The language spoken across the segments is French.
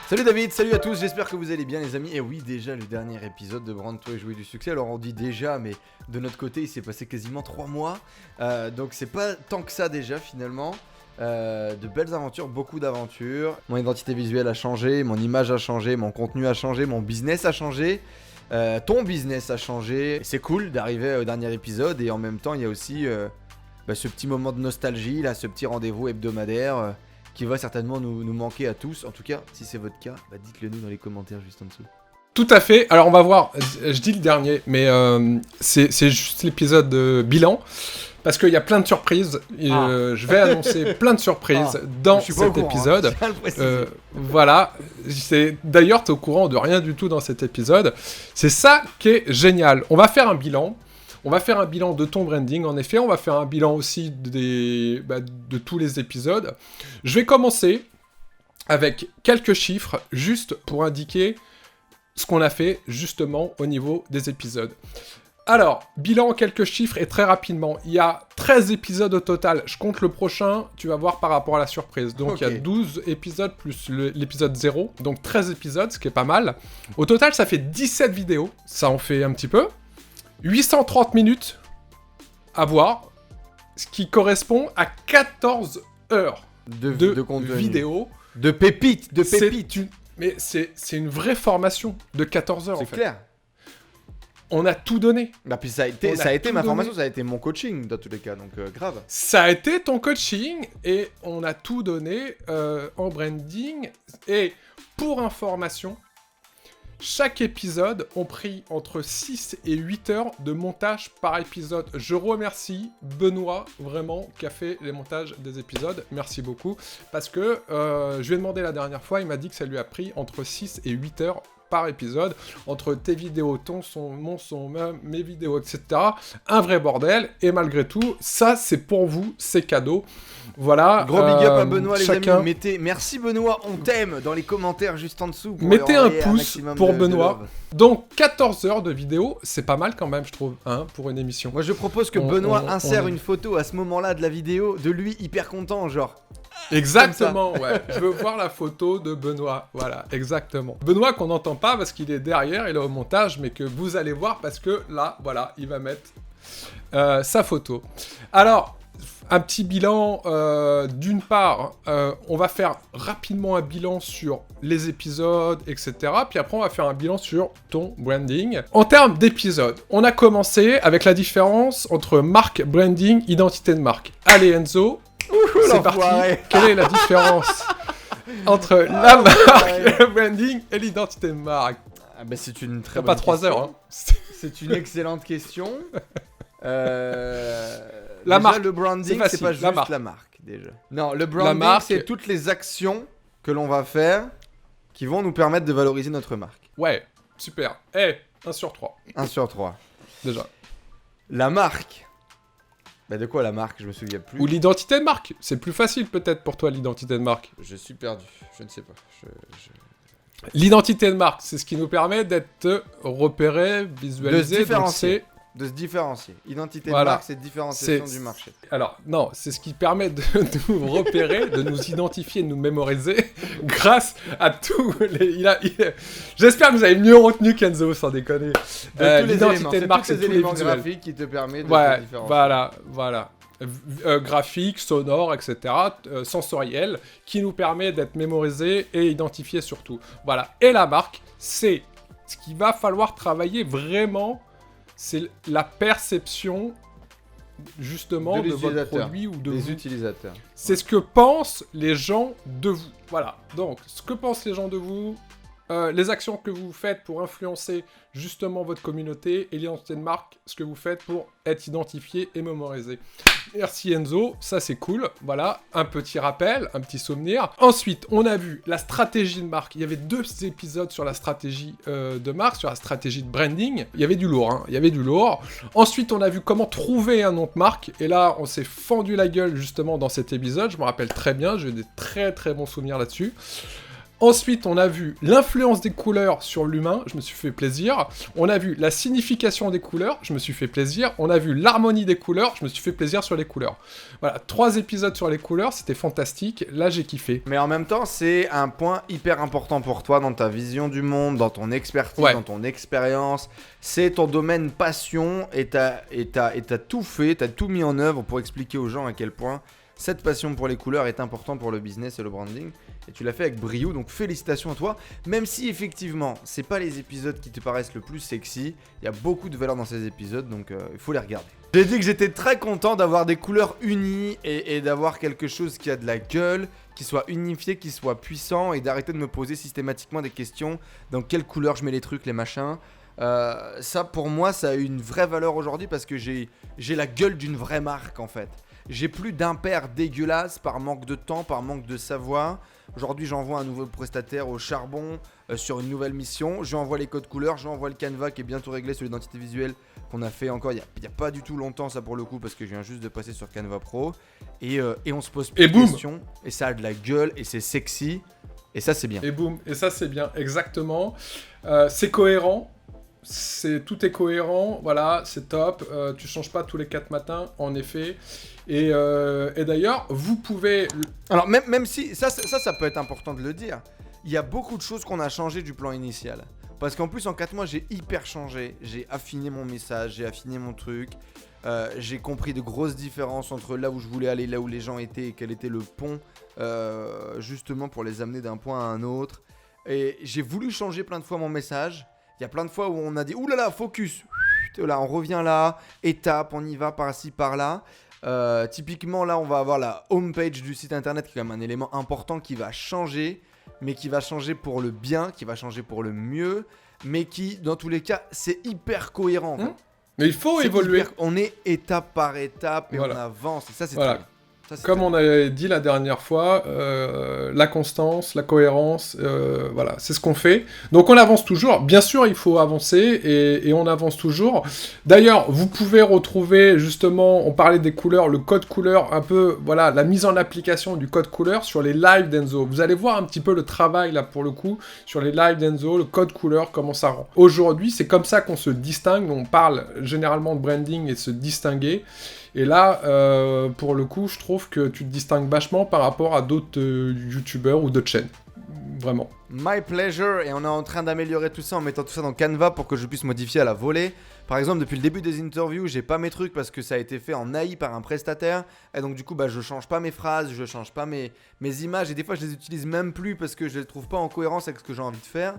Salut David, salut à tous, j'espère que vous allez bien les amis. Et oui, déjà le dernier épisode de Brands-toi et jouer du succès. Alors on dit déjà, mais de notre côté il s'est passé quasiment 3 mois. Donc c'est pas tant que ça déjà finalement. De belles aventures, beaucoup d'aventures. Mon identité visuelle a changé, mon image a changé, mon contenu a changé, mon business a changé. Ton business a changé. C'est cool d'arriver au dernier épisode. Et en même temps il y a aussi ce petit moment de nostalgie, là, ce petit rendez-vous hebdomadaire qui va certainement nous manquer à tous. En tout cas, si c'est votre cas, dites-le nous dans les commentaires juste en dessous. Tout à fait. Alors on va voir, je dis le dernier, mais c'est juste l'épisode bilan, parce qu'il y a plein de surprises. Je vais annoncer plein de surprises dans cet épisode. Voilà. D'ailleurs, tu es au courant de rien du tout dans cet épisode. C'est ça qui est génial. On va faire un bilan. On va faire un bilan de ton branding, en effet. On va faire un bilan aussi de tous les épisodes. Je vais commencer avec quelques chiffres, juste pour indiquer ce qu'on a fait, justement, au niveau des épisodes. Alors, bilan en quelques chiffres, et très rapidement. Il y a 13 épisodes au total. Je compte le prochain, tu vas voir par rapport à la surprise. Donc, il y a 12 épisodes plus l'épisode 0. Donc, 13 épisodes, ce qui est pas mal. Au total, ça fait 17 vidéos. Ça en fait un petit peu. 830 minutes à voir, ce qui correspond à 14 heures de vidéo. De pépites, Mais c'est une vraie formation de 14 heures, en fait. C'est clair. On a tout donné. Puis ça a été ma formation, ça a été mon coaching dans tous les cas, donc grave. Ça a été ton coaching, et on a tout donné en branding. Et pour information, chaque épisode ont pris entre 6 et 8 heures de montage par épisode. Je remercie Benoît, vraiment, qui a fait les montages des épisodes. Merci beaucoup. Parce que je lui ai demandé la dernière fois, il m'a dit que ça lui a pris entre 6 et 8 heures par épisode. Entre tes vidéos, ton son, mon son, mes vidéos, etc. Un vrai bordel. Et malgré tout, ça, c'est pour vous, c'est cadeau. Voilà. Gros big up à Benoît, les amis. Merci Benoît, on t'aime dans les commentaires juste en dessous. Mettez un pouce pour Benoît. Donc 14 heures de vidéo, c'est pas mal quand même, je trouve, pour une émission. Moi je propose que Benoît insère une photo à ce moment-là de la vidéo de lui hyper content, genre. Exactement, ouais. Je veux voir la photo de Benoît. Voilà, exactement. Benoît qu'on n'entend pas parce qu'il est derrière, il est au montage, mais que vous allez voir parce que là, voilà, il va mettre sa photo. Alors, un petit bilan, d'une part, on va faire rapidement un bilan sur les épisodes, etc. Puis après, on va faire un bilan sur ton branding. En termes d'épisodes, on a commencé avec la différence entre marque, branding, identité de marque. Allez Enzo, c'est parti. Quelle est la différence entre la marque, le branding et l'identité de marque? C'est une très bonne pas 3 question. heures, hein. C'est une excellente question. La marque, le branding, c'est pas juste la marque, déjà. Non, le branding, c'est toutes les actions que l'on va faire qui vont nous permettre de valoriser notre marque. Ouais, super. 1 sur 3. 1 sur 3. Déjà. La marque. De quoi la marque? Je me souviens plus. Ou l'identité de marque. C'est plus facile peut-être pour toi, l'identité de marque. Je suis perdu. Je ne sais pas. L'identité de marque, c'est ce qui nous permet d'être repéré, visualisé, de se différencier. Identité de marque, c'est différenciation du marché. Alors, non, c'est ce qui permet de nous repérer, de nous identifier, de nous mémoriser grâce à tous les... J'espère que vous avez mieux retenu qu'Enzo, sans déconner. L'identité de marque, c'est tous les éléments graphiques qui te permettent de te différencier. Voilà. Graphique, sonore, etc., sensoriel, qui nous permet d'être mémorisé et identifié surtout. Voilà. Et la marque, c'est ce qu'il va falloir travailler vraiment, c'est la perception, justement, de votre produit ou de des utilisateurs. C'est ce que pensent les gens de vous. Voilà. Donc, ce que pensent les gens de vous, les actions que vous faites pour influencer justement votre communauté et l'identité de marque, ce que vous faites pour être identifié et mémorisé. Merci Enzo, ça c'est cool. Voilà, un petit rappel, un petit souvenir. Ensuite, on a vu la stratégie de marque. Il y avait 2 épisodes sur la stratégie de marque, sur la stratégie de branding. Il y avait du lourd, il y avait du lourd. Ensuite, on a vu comment trouver un nom de marque. Et là, on s'est fendu la gueule justement dans cet épisode. Je me rappelle très bien, j'ai des très très bons souvenirs là-dessus. Ensuite, on a vu l'influence des couleurs sur l'humain, je me suis fait plaisir. On a vu la signification des couleurs, je me suis fait plaisir. On a vu l'harmonie des couleurs, je me suis fait plaisir sur les couleurs. Voilà, 3 épisodes sur les couleurs, c'était fantastique. Là, j'ai kiffé. Mais en même temps, c'est un point hyper important pour toi dans ta vision du monde, dans ton expertise, dans ton expérience. C'est ton domaine passion et t'as tout fait, t'as tout mis en œuvre pour expliquer aux gens à quel point cette passion pour les couleurs est importante pour le business et le branding. Et tu l'as fait avec brio, donc félicitations à toi. Même si effectivement, c'est pas les épisodes qui te paraissent le plus sexy, il y a beaucoup de valeur dans ces épisodes, donc il faut les regarder. J'ai dit que j'étais très content d'avoir des couleurs unies et d'avoir quelque chose qui a de la gueule, qui soit unifié, qui soit puissant, et d'arrêter de me poser systématiquement des questions dans quelle couleur je mets les trucs, les machins. Ça pour moi, ça a une vraie valeur aujourd'hui parce que j'ai la gueule d'une vraie marque en fait. J'ai plus d'impairs dégueulasses par manque de temps, par manque de savoir. Aujourd'hui, j'envoie un nouveau prestataire au charbon sur une nouvelle mission. J'envoie les codes couleurs, j'envoie le Canva qui est bientôt réglé sur l'identité visuelle qu'on a fait encore il y a pas du tout longtemps, ça pour le coup, parce que je viens juste de passer sur Canva Pro. Et on se pose plus de questions. Et ça a de la gueule et c'est sexy. Et ça, c'est bien. Et boum, et ça, c'est bien, exactement. C'est cohérent. Tout est cohérent, voilà, c'est top. Tu changes pas tous les 4 matins, en effet. Et d'ailleurs, vous pouvez... Alors, même si, ça peut être important de le dire, il y a beaucoup de choses qu'on a changé du plan initial. Parce qu'en plus, en 4 mois, j'ai hyper changé. J'ai affiné mon message, j'ai affiné mon truc. J'ai compris de grosses différences entre là où je voulais aller, là où les gens étaient, et quel était le pont, justement pour les amener d'un point à un autre. Et j'ai voulu changer plein de fois mon message. Il y a plein de fois où on a dit « Ouh là là, focus !» Là, on revient là, étape, on y va par-ci, par-là. Typiquement, là, on va avoir la homepage du site internet qui est quand même un élément important qui va changer, mais qui va changer pour le bien, qui va changer pour le mieux, mais qui, dans tous les cas, c'est hyper cohérent. Mais il faut évoluer. On est étape par étape et voilà. On avance. Et ça, c'est très bien. Comme on avait dit la dernière fois, la constance, la cohérence, voilà, c'est ce qu'on fait. Donc on avance toujours. Bien sûr, il faut avancer et on avance toujours. D'ailleurs, vous pouvez retrouver justement, on parlait des couleurs, le code couleur, un peu, voilà, la mise en application du code couleur sur les lives d'Enzo. Vous allez voir un petit peu le travail là pour le coup sur les lives d'Enzo, le code couleur, comment ça rend. Aujourd'hui, c'est comme ça qu'on se distingue. On parle généralement de branding et de se distinguer. Et là, pour le coup, je trouve que tu te distingues vachement par rapport à d'autres youtubeurs ou d'autres chaînes. Vraiment. My pleasure. Et on est en train d'améliorer tout ça en mettant tout ça dans Canva pour que je puisse modifier à la volée. Par exemple, depuis le début des interviews, j'ai pas mes trucs parce que ça a été fait en AI par un prestataire. Et donc du coup, je change pas mes phrases, je change pas mes images. Et des fois, je les utilise même plus parce que je les trouve pas en cohérence avec ce que j'ai envie de faire.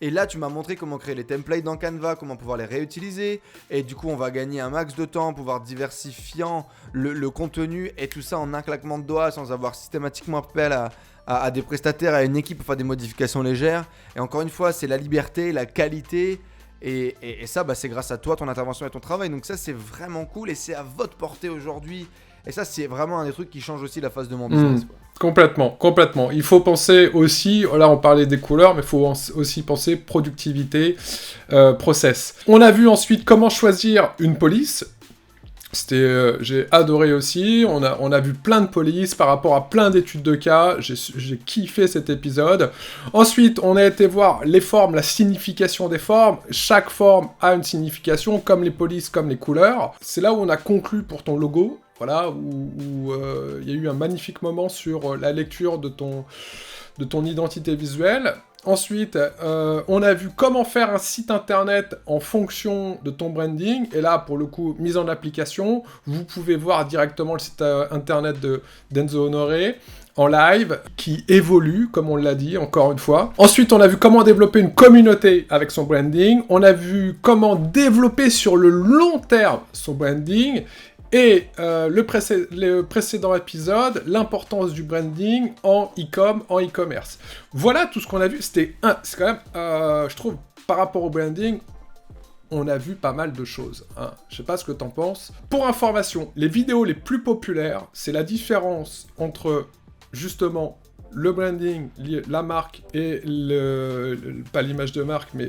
Et là, tu m'as montré comment créer les templates dans Canva, comment pouvoir les réutiliser. Et du coup, on va gagner un max de temps, pouvoir diversifiant le contenu et tout ça en un claquement de doigts sans avoir systématiquement appel à des prestataires, à une équipe pour faire des modifications légères. Et encore une fois, c'est la liberté, la qualité. Et ça, c'est grâce à toi, ton intervention et ton travail. Donc ça, c'est vraiment cool et c'est à votre portée aujourd'hui. Et ça, c'est vraiment un des trucs qui change aussi la phase de mon business. Complètement. Il faut penser aussi, là on parlait des couleurs, mais il faut aussi penser productivité, process. On a vu ensuite comment choisir une police. J'ai adoré aussi, on a vu plein de polices par rapport à plein d'études de cas, j'ai kiffé cet épisode. Ensuite, on a été voir les formes, la signification des formes. Chaque forme a une signification, comme les polices, comme les couleurs. C'est là où on a conclu pour ton logo. Voilà, où y a eu un magnifique moment sur la lecture de ton identité visuelle. Ensuite, on a vu comment faire un site internet en fonction de ton branding. Et là, pour le coup, mise en application. Vous pouvez voir directement le site internet d'Enzo Honoré en live, qui évolue, comme on l'a dit, encore une fois. Ensuite, on a vu comment développer une communauté avec son branding. On a vu comment développer sur le long terme son branding. Et le précédent épisode, l'importance du branding en e-commerce. Voilà tout ce qu'on a vu. C'est quand même, je trouve, par rapport au branding, on a vu pas mal de choses. Hein. Je sais pas ce que t'en penses. Pour information, les vidéos les plus populaires, c'est la différence entre, justement, le branding, la marque et pas l'image de marque, mais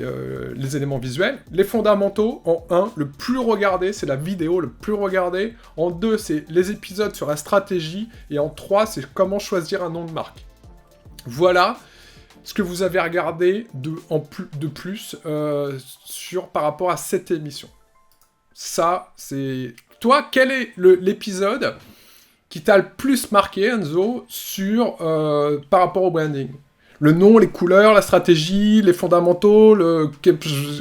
les éléments visuels. Les fondamentaux, en 1, le plus regardé, c'est la vidéo le plus regardé. En 2, c'est les épisodes sur la stratégie. Et en 3, c'est comment choisir un nom de marque. Voilà. ce que vous avez regardé de plus par rapport à cette émission. Ça, c'est... Toi, quel est l'épisode qui t'a le plus marqué, Enzo, par rapport au branding? Le nom, les couleurs, la stratégie, les fondamentaux,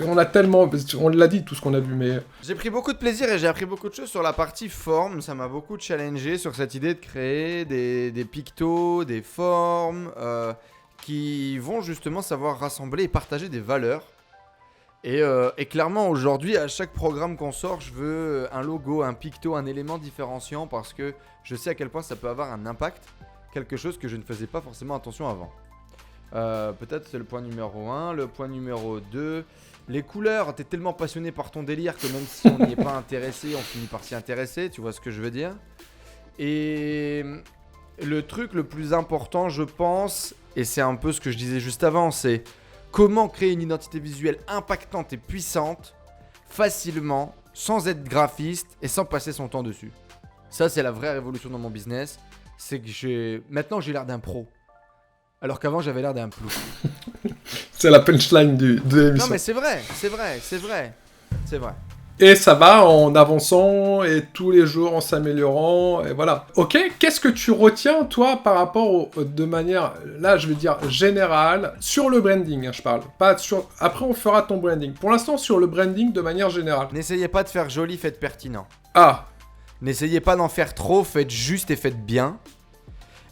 on a tellement... On l'a dit, tout ce qu'on a vu, mais... J'ai pris beaucoup de plaisir et j'ai appris beaucoup de choses sur la partie forme. Ça m'a beaucoup challengé sur cette idée de créer des pictos, des formes qui vont justement savoir rassembler et partager des valeurs. Et clairement, aujourd'hui, à chaque programme qu'on sort, je veux un logo, un picto, un élément différenciant parce que je sais à quel point ça peut avoir un impact, quelque chose que je ne faisais pas forcément attention avant. Peut-être c'est le point numéro 1. Le point numéro 2, les couleurs. T'es tellement passionné par ton délire que même si on n'y est pas intéressé, on finit par s'y intéresser. Tu vois ce que je veux dire? Et le truc le plus important, je pense, et c'est un peu ce que je disais juste avant, c'est comment créer une identité visuelle impactante et puissante, facilement, sans être graphiste et sans passer son temps dessus. Ça, c'est la vraie révolution dans mon business. C'est que maintenant, j'ai l'air d'un pro. Alors qu'avant, j'avais l'air d'un plou. C'est la punchline de l'émission. Non, mais c'est vrai. Et ça va en avançant et tous les jours en s'améliorant, et voilà. Ok, qu'est-ce que tu retiens, toi, par rapport de manière, là, je vais dire générale, sur le branding, hein, je parle. Pas sur... Après, on fera ton branding. Pour l'instant, sur le branding de manière générale. N'essayez pas de faire joli, faites pertinent. Ah. N'essayez pas d'en faire trop, faites juste et faites bien.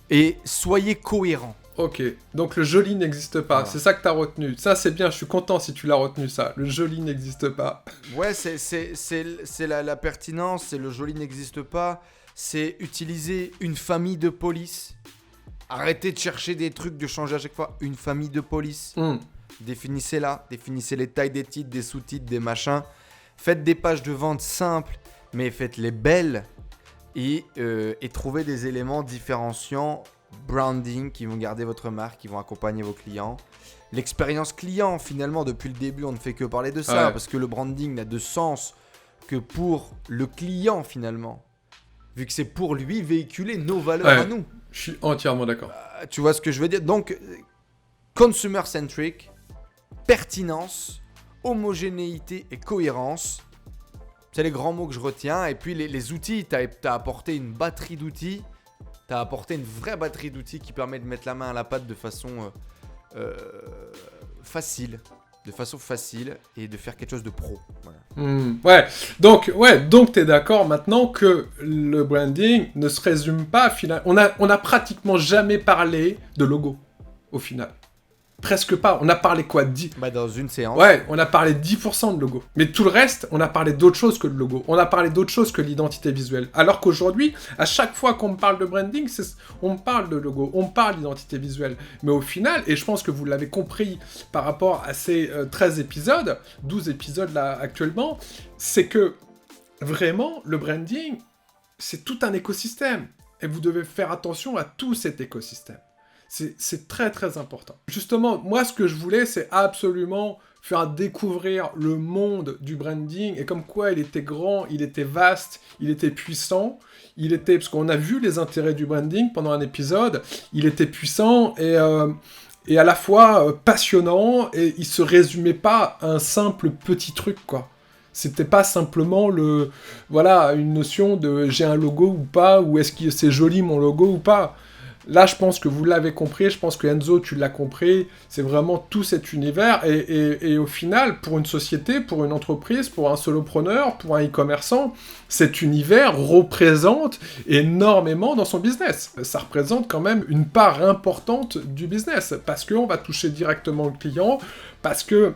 Et soyez cohérent. Ok, donc le joli n'existe pas, voilà. C'est ça que t'as retenu. Ça c'est bien, je suis content si tu l'as retenu ça. Le joli n'existe pas. Ouais, c'est la pertinence, c'est le joli n'existe pas. C'est utiliser une famille de police. Arrêtez de chercher des trucs, de changer à chaque fois. Une famille de police. Définissez-la, définissez les tailles des titres, des sous-titres, des machins. Faites des pages de vente simples, mais faites-les belles. Et trouvez des éléments différenciants. Branding qui vont garder votre marque, qui vont accompagner vos clients. L'expérience client, finalement, depuis le début, on ne fait que parler de ça, parce que le branding n'a de sens que pour le client, finalement. Vu que c'est pour lui véhiculer nos valeurs à nous. Je suis entièrement d'accord. Tu vois ce que je veux dire? Donc, consumer-centric, pertinence, homogénéité et cohérence. C'est les grands mots que je retiens. Et puis, les outils, tu as apporté une batterie d'outils. T'as apporté une vraie batterie d'outils qui permet de mettre la main à la pâte de façon facile. De façon facile et de faire quelque chose de pro. Voilà. Donc t'es d'accord maintenant que le branding ne se résume pas à final. On a pratiquement jamais parlé de logo au final. Presque pas. On a parlé quoi? Dans une séance. Ouais, on a parlé 10% de logo. Mais tout le reste, on a parlé d'autre chose que le logo. On a parlé d'autre chose que l'identité visuelle. Alors qu'aujourd'hui, à chaque fois qu'on parle de branding, on parle de logo, on parle d'identité visuelle. Mais au final, et je pense que vous l'avez compris par rapport à ces 13 épisodes, 12 épisodes là actuellement, c'est que vraiment, le branding, c'est tout un écosystème. Et vous devez faire attention à tout cet écosystème. C'est très très important. Justement, moi ce que je voulais, c'est absolument faire découvrir le monde du branding et comme quoi il était grand, il était vaste, il était puissant, parce qu'on a vu les intérêts du branding pendant un épisode, il était puissant et à la fois passionnant et il se résumait pas à un simple petit truc quoi. C'était pas simplement une notion de j'ai un logo ou pas, ou est-ce que c'est joli mon logo ou pas. Là, je pense que vous l'avez compris, je pense que Enzo, tu l'as compris, c'est vraiment tout cet univers, et au final, pour une société, pour une entreprise, pour un solopreneur, pour un e-commerçant, cet univers représente énormément dans son business. Ça représente quand même une part importante du business, parce qu'on va toucher directement le client, parce que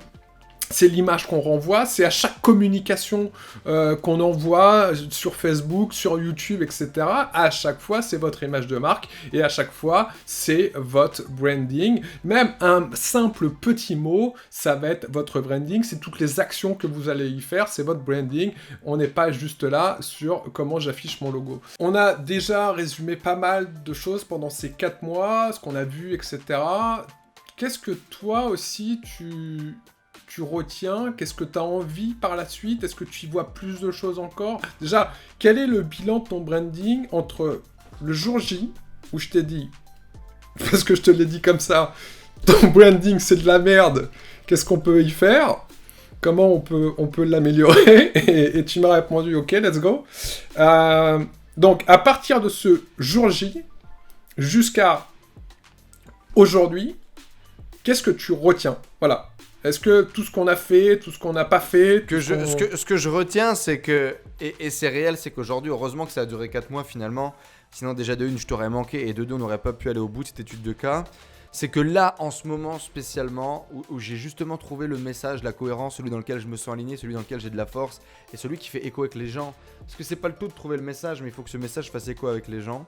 c'est l'image qu'on renvoie, c'est à chaque communication qu'on envoie sur Facebook, sur YouTube, etc. À chaque fois, c'est votre image de marque et à chaque fois, c'est votre branding. Même un simple petit mot, ça va être votre branding. C'est toutes les actions que vous allez y faire, c'est votre branding. On n'est pas juste là sur comment j'affiche mon logo. On a déjà résumé pas mal de choses pendant ces 4 mois, ce qu'on a vu, etc. Qu'est-ce que toi aussi, tu retiens? Qu'est-ce que tu as envie par la suite? Est-ce que tu y vois plus de choses encore? Déjà, quel est le bilan de ton branding entre le jour J, où je t'ai dit, parce que je te l'ai dit comme ça, ton branding c'est de la merde, qu'est-ce qu'on peut y faire ? Comment on peut l'améliorer ? Et tu m'as répondu, ok, let's go. Donc, à partir de ce jour J, jusqu'à aujourd'hui, qu'est-ce que tu retiens ? Voilà. Est-ce que tout ce qu'on a fait, tout ce qu'on n'a pas fait... Ce que je retiens, c'est que... Et c'est réel, c'est qu'aujourd'hui, heureusement que ça a duré 4 mois finalement. Sinon, déjà de une, je t'aurais manqué. Et de deux, on n'aurait pas pu aller au bout de cette étude de cas. C'est que là, en ce moment spécialement, où j'ai justement trouvé le message, la cohérence, celui dans lequel je me sens aligné, celui dans lequel j'ai de la force, et celui qui fait écho avec les gens. Parce que c'est pas le tout de trouver le message, mais il faut que ce message fasse écho avec les gens.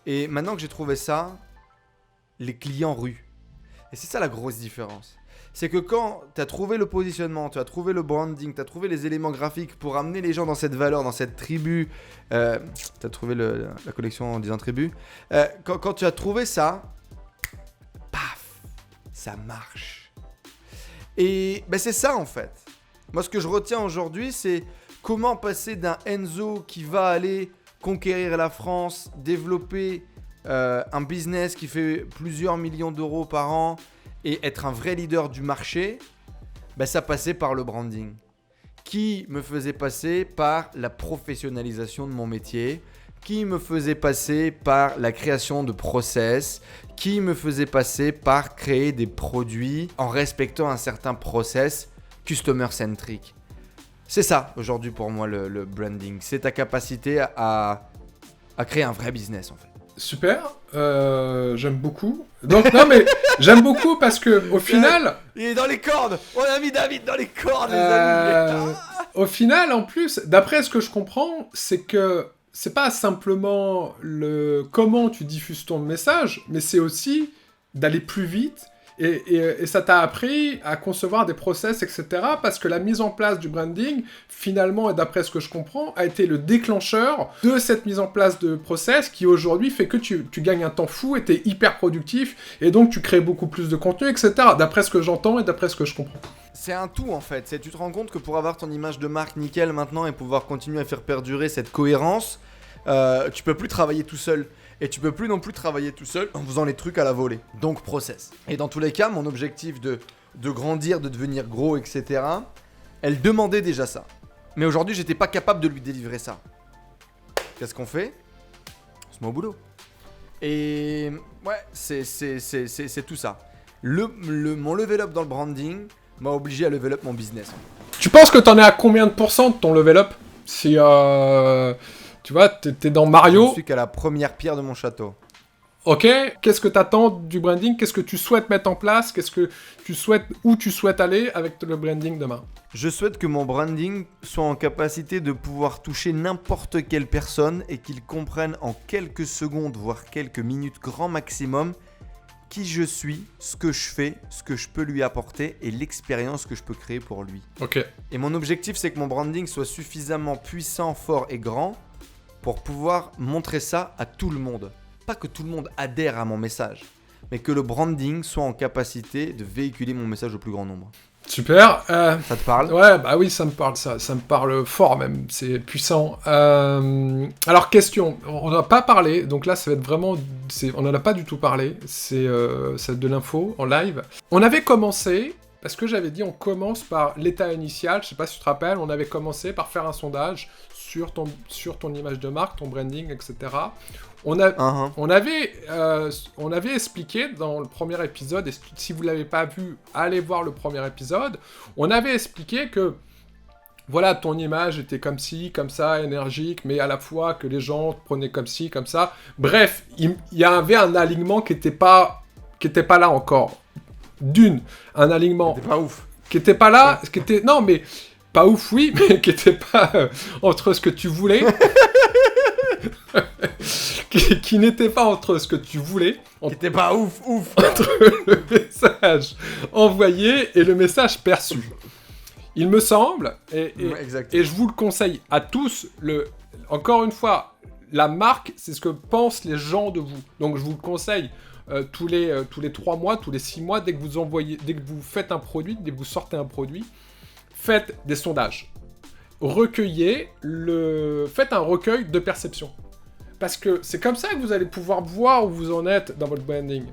Et maintenant que j'ai trouvé ça, les clients ruent. Et c'est ça la grosse différence. C'est que quand tu as trouvé le positionnement, tu as trouvé le branding, tu as trouvé les éléments graphiques pour amener les gens dans cette valeur, dans cette tribu, tu as trouvé la collection en disant tribu, quand tu as trouvé ça, paf, ça marche. Et ben c'est ça en fait. Moi ce que je retiens aujourd'hui, c'est comment passer d'un Enzo qui va aller conquérir la France, développer un business qui fait plusieurs millions d'euros par an et être un vrai leader du marché, ben ça passait par le branding. Qui me faisait passer par la professionnalisation de mon métier, qui me faisait passer par la création de process, qui me faisait passer par créer des produits en respectant un certain process customer-centric. C'est ça aujourd'hui pour moi le branding. C'est ta capacité à créer un vrai business en fait. Super, j'aime beaucoup. Donc non mais j'aime beaucoup parce que au final... Il est dans les cordes. On a mis David dans les cordes les amis. Au final en plus, d'après ce que je comprends, c'est que c'est pas simplement le comment tu diffuses ton message, mais c'est aussi d'aller plus vite. Et ça t'a appris à concevoir des process, etc. Parce que la mise en place du branding, finalement, et d'après ce que je comprends, a été le déclencheur de cette mise en place de process qui aujourd'hui fait que tu gagnes un temps fou et t'es hyper productif et donc tu crées beaucoup plus de contenu, etc. D'après ce que j'entends et d'après ce que je comprends. C'est un tout en fait. Tu te rends compte que pour avoir ton image de marque nickel maintenant et pouvoir continuer à faire perdurer cette cohérence, tu peux plus travailler tout seul. Et tu peux plus non plus travailler tout seul en faisant les trucs à la volée. Donc process. Et dans tous les cas, mon objectif de grandir, de devenir gros, etc., elle demandait déjà ça. Mais aujourd'hui, j'étais pas capable de lui délivrer ça. Qu'est-ce qu'on fait ? On se met au boulot. Et ouais, c'est tout ça. Mon level up dans le branding m'a obligé à level up mon business. Tu penses que t'en es à combien de pourcents de ton level up ? Si tu vois, t'es dans Mario. Je suis qu'à la première pierre de mon château. Ok, qu'est-ce que t'attends du branding ? Qu'est-ce que tu souhaites mettre en place ? Qu'est-ce que tu souhaites, où tu souhaites aller avec le branding demain ? Je souhaite que mon branding soit en capacité de pouvoir toucher n'importe quelle personne et qu'il comprenne en quelques secondes, voire quelques minutes grand maximum, qui je suis, ce que je fais, ce que je peux lui apporter et l'expérience que je peux créer pour lui. Ok. Et mon objectif, c'est que mon branding soit suffisamment puissant, fort et grand pour pouvoir montrer ça à tout le monde. Pas que tout le monde adhère à mon message, mais que le branding soit en capacité de véhiculer mon message au plus grand nombre. Super. Ça te parle ? Ouais, bah oui, ça me parle, ça me parle fort même, c'est puissant. Alors, question, on n'a pas parlé, donc là, ça va être vraiment... on n'en a pas du tout parlé, c'est de l'info en live. On avait commencé... Parce que j'avais dit, on commence par l'état initial, je sais pas si tu te rappelles, on avait commencé par faire un sondage sur ton image de marque, ton branding, etc. On avait expliqué dans le premier épisode, et si vous ne l'avez pas vu, allez voir le premier épisode, on avait expliqué que voilà, ton image était comme ci, comme ça, énergique, mais à la fois que les gens te prenaient comme ci, comme ça. Bref, il y avait un alignement qui était pas là encore. Un alignement c'était pas ouf, qui était pas là, non mais pas ouf oui, mais qui était pas entre ce que tu voulais, qui n'était pas entre ce que tu voulais, qui était pas ouf, entre le message envoyé et le message perçu. Il me semble, et je vous le conseille à tous, encore une fois, la marque, c'est ce que pensent les gens de vous. Donc je vous le conseille. Tous les 3 mois, tous les 6 mois, dès que vous faites un produit, dès que vous sortez un produit, faites des sondages. Faites un recueil de perception. Parce que c'est comme ça que vous allez pouvoir voir où vous en êtes dans votre branding.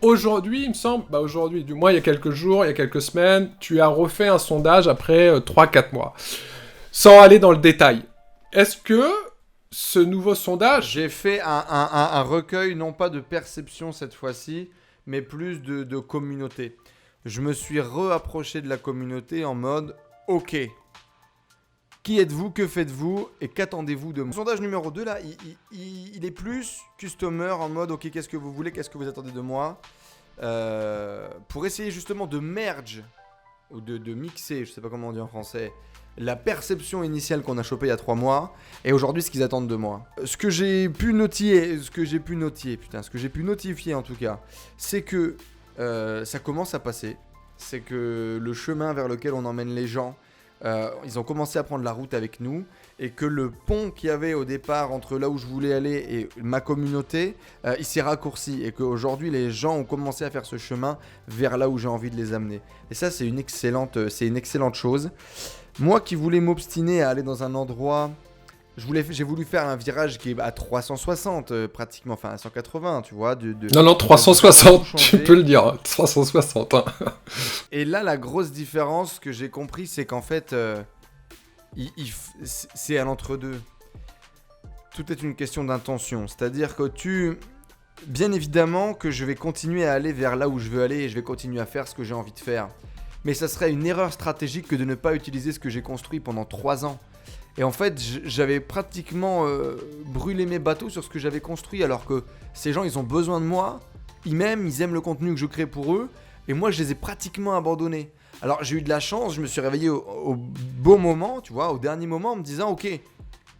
aujourd'hui, il me semble, aujourd'hui, du moins il y a quelques jours, il y a quelques semaines, tu as refait un sondage après 3-4 mois. Sans aller dans le détail. Est-ce que ce nouveau sondage... J'ai fait un recueil, non pas de perception cette fois-ci, mais plus de communauté. Je me suis rapproché de la communauté en mode « Ok, qui êtes-vous, que faites-vous et qu'attendez-vous de moi ?» Le sondage numéro 2, là, il est plus customer en mode « Ok, qu'est-ce que vous voulez, qu'est-ce que vous attendez de moi ?» Pour essayer justement de merge, ou de mixer, je sais pas comment on dit en français, la perception initiale qu'on a chopée il y a 3 mois, et aujourd'hui ce qu'ils attendent de moi. Ce que j'ai pu notifier en tout cas, c'est que ça commence à passer, c'est que le chemin vers lequel on emmène les gens, ils ont commencé à prendre la route avec nous, et que le pont qu'il y avait au départ entre là où je voulais aller et ma communauté, il s'est raccourci, et qu'aujourd'hui les gens ont commencé à faire ce chemin vers là où j'ai envie de les amener. Et ça c'est une excellente chose. Moi qui voulais m'obstiner à aller dans un endroit, j'ai voulu faire un virage qui est à 360 pratiquement, enfin à 180, tu vois. Non, 360, tu peux le dire, 360. Hein. Et là, la grosse différence que j'ai compris, c'est qu'en fait, c'est un entre-deux. Tout est une question d'intention, c'est-à-dire que bien évidemment que je vais continuer à aller vers là où je veux aller et je vais continuer à faire ce que j'ai envie de faire. Mais ça serait une erreur stratégique que de ne pas utiliser ce que j'ai construit pendant 3 ans. Et en fait, j'avais pratiquement brûlé mes bateaux sur ce que j'avais construit, alors que ces gens, ils ont besoin de moi, ils aiment le contenu que je crée pour eux, et moi, je les ai pratiquement abandonnés. Alors, j'ai eu de la chance, je me suis réveillé au beau moment, tu vois, au dernier moment, en me disant, ok,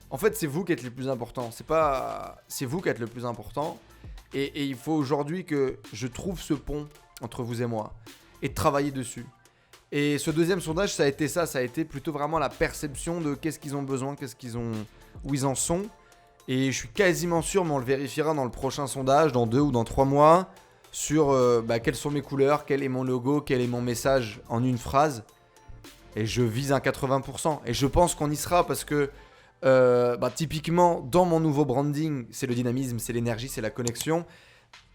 en fait, c'est vous qui êtes les plus importants, c'est vous qui êtes le plus important, et il faut aujourd'hui que je trouve ce pont entre vous et moi, et de travailler dessus. Et ce deuxième sondage, ça a été plutôt vraiment la perception de qu'est-ce qu'ils ont besoin, où ils en sont. Et je suis quasiment sûr, mais on le vérifiera dans le prochain sondage, dans 2 ou dans 3 mois, sur quelles sont mes couleurs, quel est mon logo, quel est mon message en une phrase. Et je vise un 80%. Et je pense qu'on y sera parce que typiquement, dans mon nouveau branding, c'est le dynamisme, c'est l'énergie, c'est la connexion.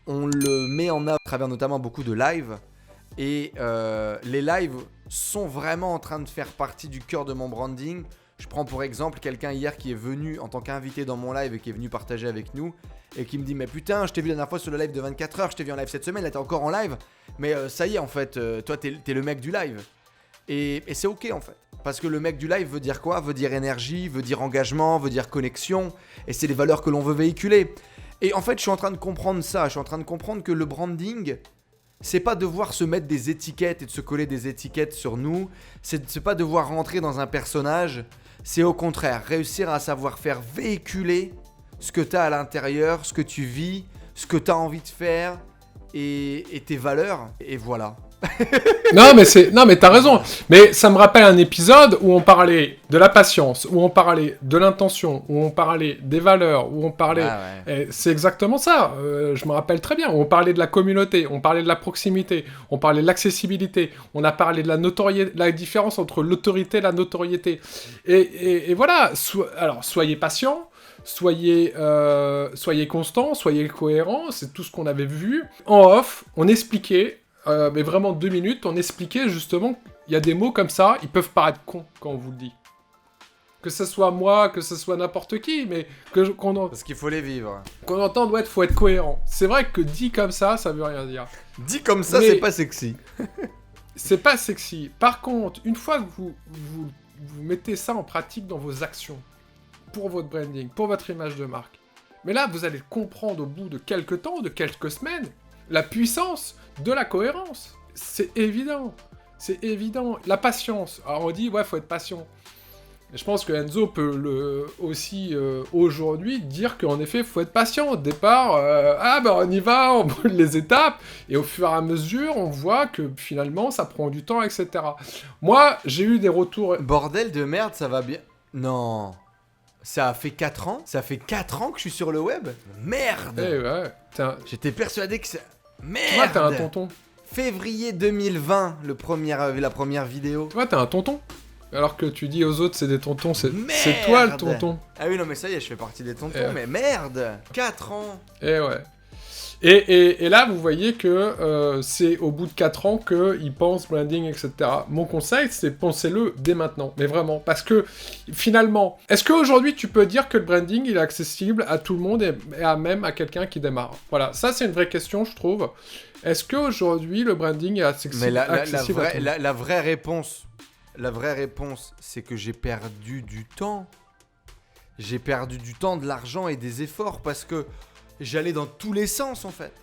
On le met en œuvre à travers notamment beaucoup de lives. Et les lives sont vraiment en train de faire partie du cœur de mon branding. Je prends pour exemple quelqu'un hier qui est venu en tant qu'invité dans mon live et qui est venu partager avec nous et qui me dit mais putain, je t'ai vu la dernière fois sur le live de 24 heures, je t'ai vu en live cette semaine, là t'es encore en live, mais ça y est en fait, toi t'es le mec du live. Et c'est ok en fait, parce que le mec du live veut dire quoi ? Veut dire énergie, veut dire engagement, veut dire connexion, et c'est les valeurs que l'on veut véhiculer. Et en fait je suis en train de comprendre ça, je suis en train de comprendre que le branding, c'est pas devoir se mettre des étiquettes et de se coller des étiquettes sur nous, c'est pas devoir rentrer dans un personnage, c'est au contraire réussir à savoir faire véhiculer ce que tu as à l'intérieur, ce que tu vis, ce que tu as envie de faire et tes valeurs, et voilà. Non mais t'as raison. Mais ça me rappelle un épisode où on parlait de la patience, où on parlait de l'intention, où on parlait des valeurs, où on parlait... Et c'est exactement ça, je me rappelle très bien. On parlait de la communauté, on parlait de la proximité, on parlait de l'accessibilité, on a parlé de la notoriété, la différence entre l'autorité et la notoriété. Et voilà, alors soyez patients. Soyez constants, soyez cohérents, c'est tout ce qu'on avait vu. En off, on expliquait... mais vraiment 2 minutes, on expliquait justement, il y a des mots comme ça, ils peuvent paraître cons quand on vous le dit. Que ce soit moi, que ce soit n'importe qui, mais parce qu'il faut les vivre. Qu'on entende, ouais, faut être cohérent. C'est vrai que dit comme ça veut rien dire. Dit comme ça, mais c'est pas sexy. C'est pas sexy. Par contre, une fois que vous mettez ça en pratique dans vos actions, pour votre branding, pour votre image de marque, mais là, vous allez comprendre au bout de quelques temps, de quelques semaines, la puissance de la cohérence. C'est évident. C'est évident. La patience. Alors on dit, ouais, faut être patient. Et je pense que Enzo peut aussi aujourd'hui dire qu'en effet, faut être patient. Au départ, on y va, on brûle les étapes. Et au fur et à mesure, on voit que finalement, ça prend du temps, etc. Moi, j'ai eu des retours... Bordel de merde, ça va bien... Non. Ça a fait 4 ans. Ça fait 4 ans que je suis sur le web. Merde. Eh ouais. J'étais persuadé que ça... Merde. Toi, t'es un tonton. Février 2020, la première vidéo. Toi, t'es un tonton. Alors que tu dis aux autres, c'est des tontons, c'est toi le tonton. Ah oui, non, mais ça y est, je fais partie des tontons, mais merde. 4 ans. Eh ouais. Et là, vous voyez que c'est au bout de 4 ans qu'ils pensent branding, etc. Mon conseil, c'est pensez-le dès maintenant, mais vraiment. Parce que, finalement, est-ce qu'aujourd'hui, tu peux dire que le branding, il est accessible à tout le monde et même à quelqu'un qui démarre? Voilà, ça, c'est une vraie question, je trouve. Est-ce qu'aujourd'hui, le branding est accessible à tout le monde? La vraie réponse, c'est que j'ai perdu du temps. J'ai perdu du temps, de l'argent et des efforts parce que j'allais dans tous les sens en fait.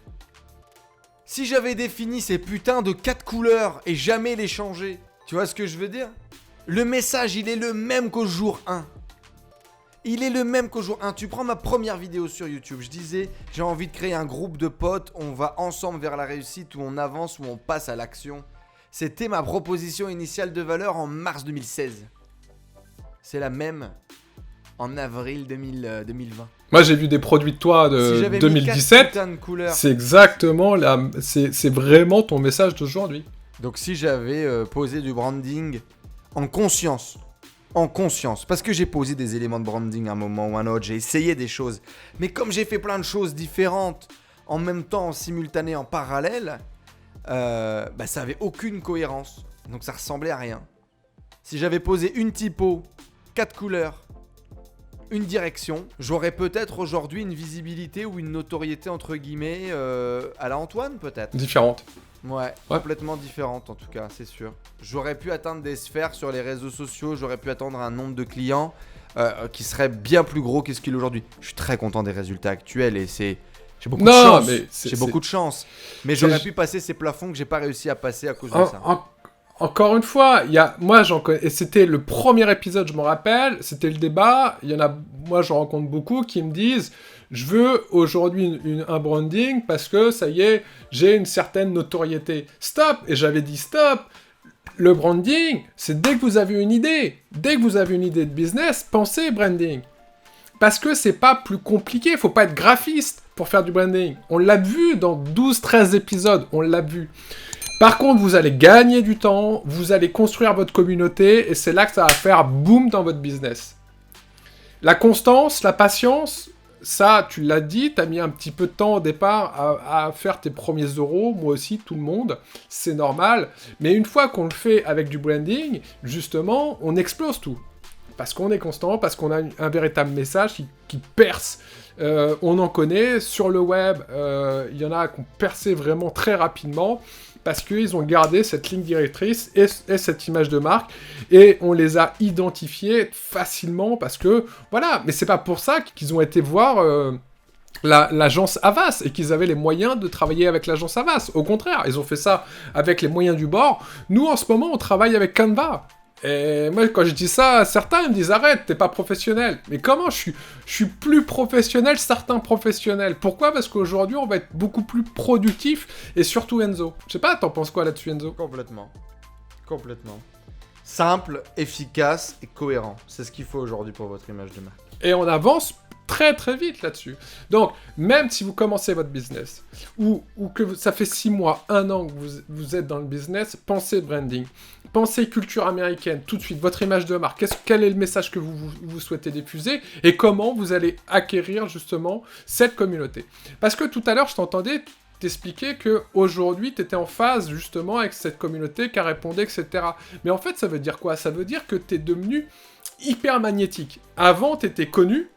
Si j'avais défini ces putains de 4 couleurs et jamais les changer, tu vois ce que je veux dire? Le message, il est le même qu'au jour 1. Il est le même qu'au jour 1. Tu prends ma première vidéo sur YouTube, je disais, j'ai envie de créer un groupe de potes, on va ensemble vers la réussite, où on avance, où on passe à l'action. C'était ma proposition initiale de valeur en mars 2016. C'est la même en avril 2020. Moi, j'ai vu des produits de toi de 2017. C'est exactement c'est vraiment ton message d'aujourd'hui. Donc, si j'avais posé du branding en conscience, parce que j'ai posé des éléments de branding à un moment ou un autre, j'ai essayé des choses, mais comme j'ai fait plein de choses différentes en même temps, en simultané, en parallèle, ça avait aucune cohérence. Donc, ça ressemblait à rien. Si j'avais posé une typo, 4 couleurs, une direction, j'aurais peut-être aujourd'hui une visibilité ou une notoriété entre guillemets à la Antoine peut-être. Différente. Ouais, complètement différente en tout cas, c'est sûr. J'aurais pu atteindre des sphères sur les réseaux sociaux, j'aurais pu atteindre un nombre de clients qui serait bien plus gros que ce qu'il est aujourd'hui. Je suis très content des résultats actuels et j'ai beaucoup de chance. J'ai beaucoup de chance. Mais j'aurais pu passer ces plafonds que j'ai pas réussi à passer à cause de ça. Encore une fois, moi j'en connais, et c'était le premier épisode, je me rappelle, c'était le débat, moi j'en rencontre beaucoup qui me disent, je veux aujourd'hui un branding parce que ça y est, j'ai une certaine notoriété. Stop! Et j'avais dit stop! Le branding, c'est dès que vous avez une idée de business, pensez branding. Parce que c'est pas plus compliqué, faut pas être graphiste pour faire du branding. On l'a vu dans 12-13 épisodes, on l'a vu. Par contre, vous allez gagner du temps, vous allez construire votre communauté, et c'est là que ça va faire boom dans votre business. La constance, la patience, ça, tu l'as dit, tu as mis un petit peu de temps au départ à faire tes premiers euros, moi aussi, tout le monde, c'est normal. Mais une fois qu'on le fait avec du branding, justement, on explose tout. Parce qu'on est constant, parce qu'on a un véritable message qui perce. On en connaît, sur le web, il y en a qui ont percé vraiment très rapidement, parce qu'ils ont gardé cette ligne directrice et cette image de marque, et on les a identifiés facilement, parce que, voilà, mais c'est pas pour ça qu'ils ont été voir l'agence Havas, et qu'ils avaient les moyens de travailler avec l'agence Havas. Au contraire, ils ont fait ça avec les moyens du bord. Nous, en ce moment, on travaille avec Canva. Et moi, quand je dis ça, certains me disent « Arrête, t'es pas professionnel ». Mais comment je suis plus professionnel, certains professionnels. Pourquoi? Parce qu'aujourd'hui, on va être beaucoup plus productif, et surtout Enzo. Je sais pas, t'en penses quoi là-dessus, Enzo? Complètement. Simple, efficace et cohérent. C'est ce qu'il faut aujourd'hui pour votre image de marque. Et on avance très très vite là-dessus. Donc, même si vous commencez votre business, ou que ça fait 6 mois, 1 an que vous êtes dans le business, pensez branding. Pensez culture américaine, tout de suite, votre image de marque. Quel est le message que vous souhaitez diffuser, et comment vous allez acquérir justement cette communauté. Parce que tout à l'heure, je t'entendais t'expliquer qu'aujourd'hui, tu étais en phase justement avec cette communauté qui a répondu, etc. Mais en fait, ça veut dire quoi? Ça veut dire que tu es devenu hyper magnétique. Avant, tu étais connu.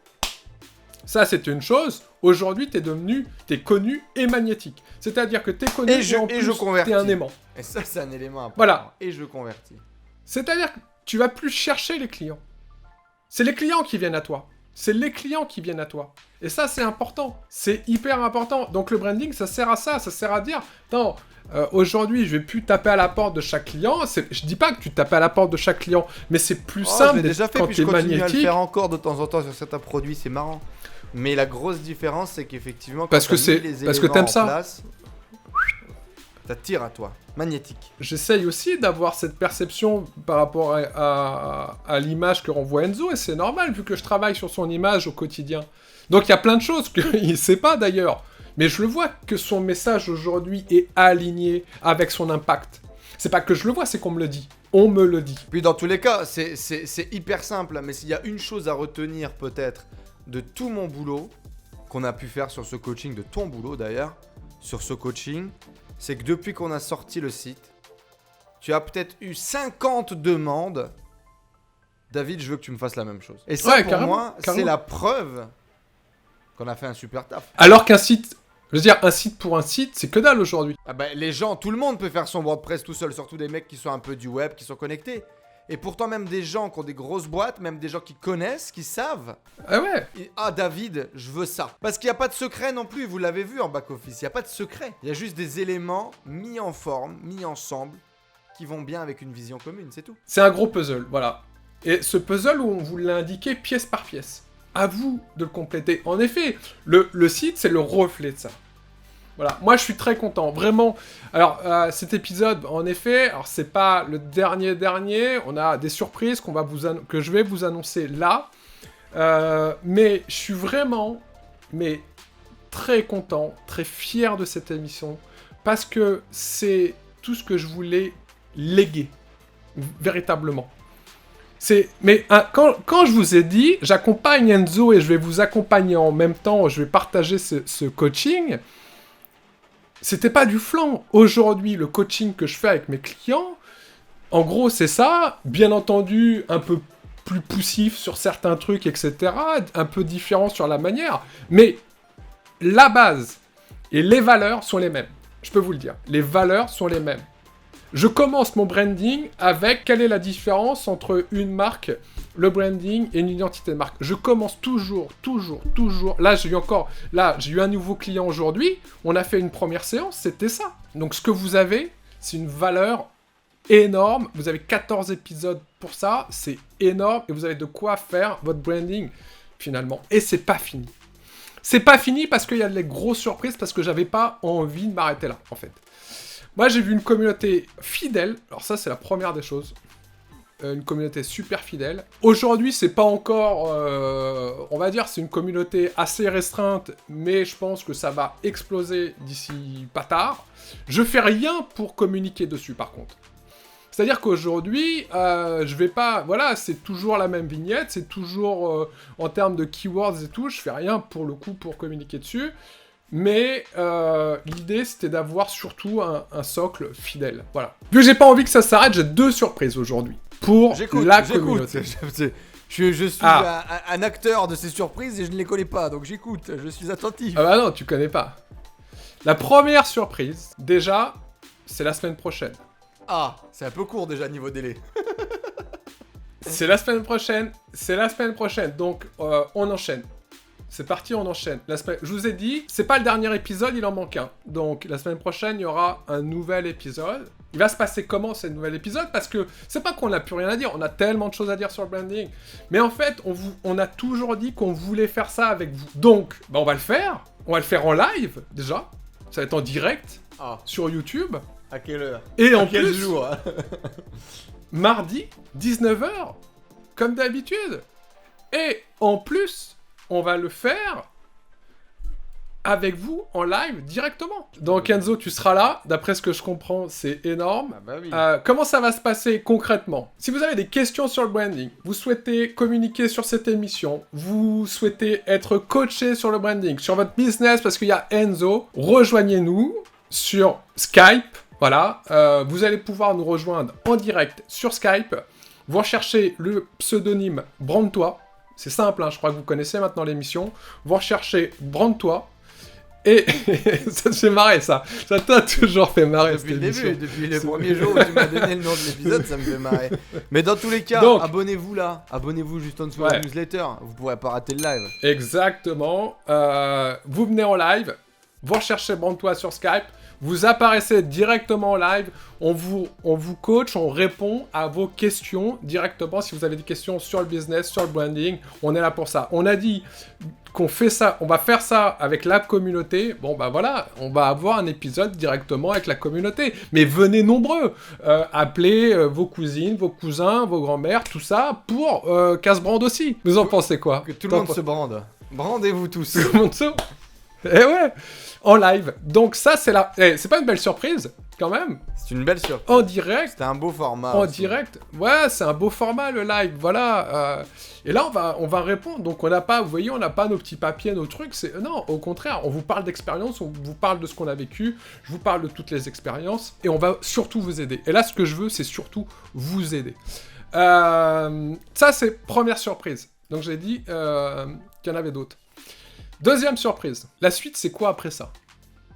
Ça, c'était une chose. Aujourd'hui, t'es connu et magnétique. C'est-à-dire que t'es connu et en plus, t'es un aimant. Et ça, c'est un élément important. Voilà. Et je convertis. C'est-à-dire que tu vas plus chercher les clients. C'est les clients qui viennent à toi. C'est les clients qui viennent à toi. Et ça, c'est important. C'est hyper important. Donc, le branding, ça sert à ça. Ça sert à dire, non, aujourd'hui, je vais plus taper à la porte de chaque client. Je dis pas que tu tapes à la porte de chaque client, mais c'est plus simple déjà fait, quand puis t'es je continue magnétique. À le faire encore de temps en temps sur certains produits, c'est marrant. Mais la grosse différence, c'est qu'effectivement, quand parce que t'aimes ça. Place, t'attires à toi, magnétique. J'essaye aussi d'avoir cette perception par rapport à l'image que renvoie Enzo, et c'est normal vu que je travaille sur son image au quotidien. Donc il y a plein de choses qu'il ne sait pas d'ailleurs, mais je le vois que son message aujourd'hui est aligné avec son impact. C'est pas que je le vois, c'est qu'on me le dit. On me le dit. Puis dans tous les cas, c'est hyper simple, mais s'il y a une chose à retenir peut-être de tout mon boulot, qu'on a pu faire sur ce coaching, de ton boulot d'ailleurs, sur ce coaching, c'est que depuis qu'on a sorti le site, tu as peut-être eu 50 demandes. David, je veux que tu me fasses la même chose. Et ça, pour moi, c'est la preuve qu'on a fait un super taf. Alors qu'un site, je veux dire, un site pour un site, c'est que dalle aujourd'hui. Ah bah, les gens, tout le monde peut faire son WordPress tout seul, surtout des mecs qui sont un peu du web, qui sont connectés. Et pourtant, même des gens qui ont des grosses boîtes, même des gens qui connaissent, qui savent. Ah ouais. Ah David, je veux ça. Parce qu'il n'y a pas de secret non plus, vous l'avez vu en back-office, il n'y a pas de secret. Il y a juste des éléments mis en forme, mis ensemble, qui vont bien avec une vision commune, c'est tout. C'est un gros puzzle, voilà. Et ce puzzle où on vous l'a indiqué pièce par pièce. À vous de le compléter. En effet, le site, c'est le reflet de ça. Voilà, moi je suis très content, vraiment. Alors, cet épisode, en effet, alors c'est pas le dernier, on a des surprises que je vais vous annoncer là. Mais je suis vraiment, très content, très fier de cette émission, parce que c'est tout ce que je voulais léguer, véritablement. Quand je vous ai dit, j'accompagne Enzo et je vais vous accompagner en même temps, je vais partager ce coaching, c'était pas du flan. Aujourd'hui, le coaching que je fais avec mes clients, en gros, c'est ça. Bien entendu, un peu plus poussif sur certains trucs, etc. Un peu différent sur la manière. Mais la base et les valeurs sont les mêmes. Je peux vous le dire. Les valeurs sont les mêmes. Je commence mon branding avec quelle est la différence entre une marque, le branding et une identité de marque. Je commence toujours. Là, j'ai eu un nouveau client aujourd'hui. On a fait une première séance, c'était ça. Donc, ce que vous avez, c'est une valeur énorme. Vous avez 14 épisodes pour ça. C'est énorme. Et vous avez de quoi faire votre branding, finalement. Et c'est pas fini. C'est pas fini parce qu'il y a des grosses surprises, parce que j'avais pas envie de m'arrêter là, en fait. Moi, j'ai vu une communauté fidèle. Alors ça, c'est la première des choses. Une communauté super fidèle. Aujourd'hui, c'est pas encore... on va dire, c'est une communauté assez restreinte, mais je pense que ça va exploser d'ici pas tard. Je fais rien pour communiquer dessus, par contre. C'est-à-dire qu'aujourd'hui, je vais pas... Voilà, c'est toujours la même vignette, c'est toujours en termes de keywords et tout, je fais rien pour le coup pour communiquer dessus. Mais l'idée, c'était d'avoir surtout un socle fidèle. Voilà. Vu que j'ai pas envie que ça s'arrête, j'ai 2 surprises aujourd'hui pour la communauté. Je suis un acteur de ces surprises et je ne les connais pas, donc j'écoute, je suis attentif. Ah bah non, tu connais pas. La première surprise, déjà, c'est la semaine prochaine. Ah, c'est un peu court déjà niveau délai. C'est la semaine prochaine, donc on enchaîne. C'est parti, on enchaîne. Je vous ai dit, c'est pas le dernier épisode, il en manque un. Donc, la semaine prochaine, il y aura un nouvel épisode. Il va se passer comment, ce nouvel épisode? Parce que c'est pas qu'on n'a plus rien à dire, on a tellement de choses à dire sur le branding. Mais en fait, on a toujours dit qu'on voulait faire ça avec vous. Donc, on va le faire. On va le faire en live, déjà. Ça va être en direct, sur YouTube. À quelle heure? Et en plus, quel jour? mardi, 19h, comme d'habitude. Et en plus... on va le faire avec vous en live directement. Donc Enzo, tu seras là. D'après ce que je comprends, c'est énorme. Ah bah oui. Comment ça va se passer concrètement? Si vous avez des questions sur le branding, vous souhaitez communiquer sur cette émission, vous souhaitez être coaché sur le branding, sur votre business, parce qu'il y a Enzo, rejoignez-nous sur Skype. Voilà, vous allez pouvoir nous rejoindre en direct sur Skype. Vous recherchez le pseudonyme Brande-toi. C'est simple, hein, je crois que vous connaissez maintenant l'émission. Vous recherchez Brande-toi. Et ça te fait marrer, ça. Ça t'a toujours fait marrer, depuis le début, depuis le premier jour où tu m'as donné le nom de l'épisode, ça me fait marrer. Mais dans tous les cas, donc, abonnez-vous là. Abonnez-vous juste en dessous de la newsletter. Vous ne pourrez pas rater le live. Exactement. Vous venez en live. Vous recherchez Brande-toi sur Skype. Vous apparaissez directement en live, on vous coach, on répond à vos questions directement. Si vous avez des questions sur le business, sur le branding, on est là pour ça. On a dit qu'on fait ça, on va faire ça avec la communauté. Bon bah voilà, on va avoir un épisode directement avec la communauté. Mais venez nombreux, appelez vos cousines, vos cousins, vos grands-mères, tout ça pour qu'à se brande aussi. Vous en pensez quoi? Que tout le monde se brande. Brandez-vous tous. Tout le monde se... Eh ouais, en live. Donc ça, c'est pas une belle surprise. quand même. C'est une belle surprise. En direct. C'était un beau format. En aussi. direct. Ouais, c'est un beau format le live, voilà. Et là, on va répondre. Donc on n'a pas, vous voyez, on n'a pas nos petits papiers, nos trucs. Non, au contraire, on vous parle d'expérience, on vous parle de ce qu'on a vécu, je vous parle de toutes les expériences, et on va surtout vous aider. Et là, ce que je veux, c'est surtout vous aider. Ça, c'est première surprise. Donc j'ai dit qu'il y en avait d'autres. Deuxième surprise. La suite, c'est quoi après ça?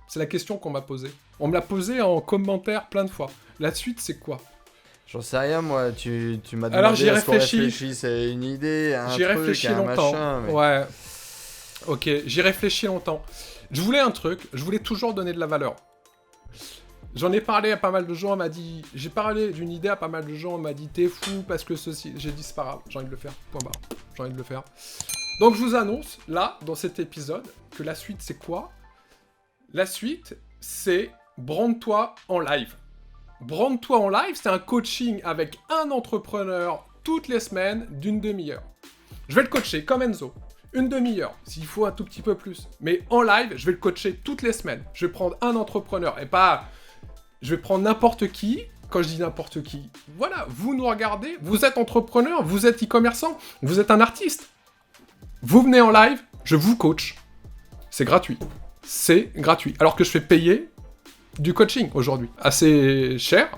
C'est la question qu'on m'a posée. On me l'a posée en commentaire plein de fois. La suite, c'est quoi? J'en sais rien, moi. Tu m'as demandé Alors, j'y à ce qu'on réfléchis. réfléchisse à une idée, à un J'y truc, réfléchis à un longtemps. machin. Mais... Ouais. Ok, j'y réfléchis longtemps. Je voulais un truc. Je voulais toujours donner de la valeur. J'en ai parlé à pas mal de gens. On m'a dit... J'ai parlé d'une idée à pas mal de gens. On m'a dit, t'es fou parce que ceci... J'ai dit, c'est pas grave. J'ai envie de le faire. Point barre. J'ai envie de le faire. Donc, je vous annonce, là, dans cet épisode, que la suite, c'est quoi? La suite, c'est Brande-toi en live. Brande-toi en live, c'est un coaching avec un entrepreneur toutes les semaines d'une demi-heure. Je vais le coacher comme Enzo. Une demi-heure, s'il faut un tout petit peu plus. Mais en live, je vais le coacher toutes les semaines. Je vais prendre un entrepreneur et pas... Je vais prendre n'importe qui. Quand je dis n'importe qui, voilà, vous nous regardez, vous êtes entrepreneur, vous êtes e-commerçant, vous êtes un artiste. Vous venez en live, je vous coach. C'est gratuit. C'est gratuit. Alors que je fais payer du coaching aujourd'hui. Assez cher.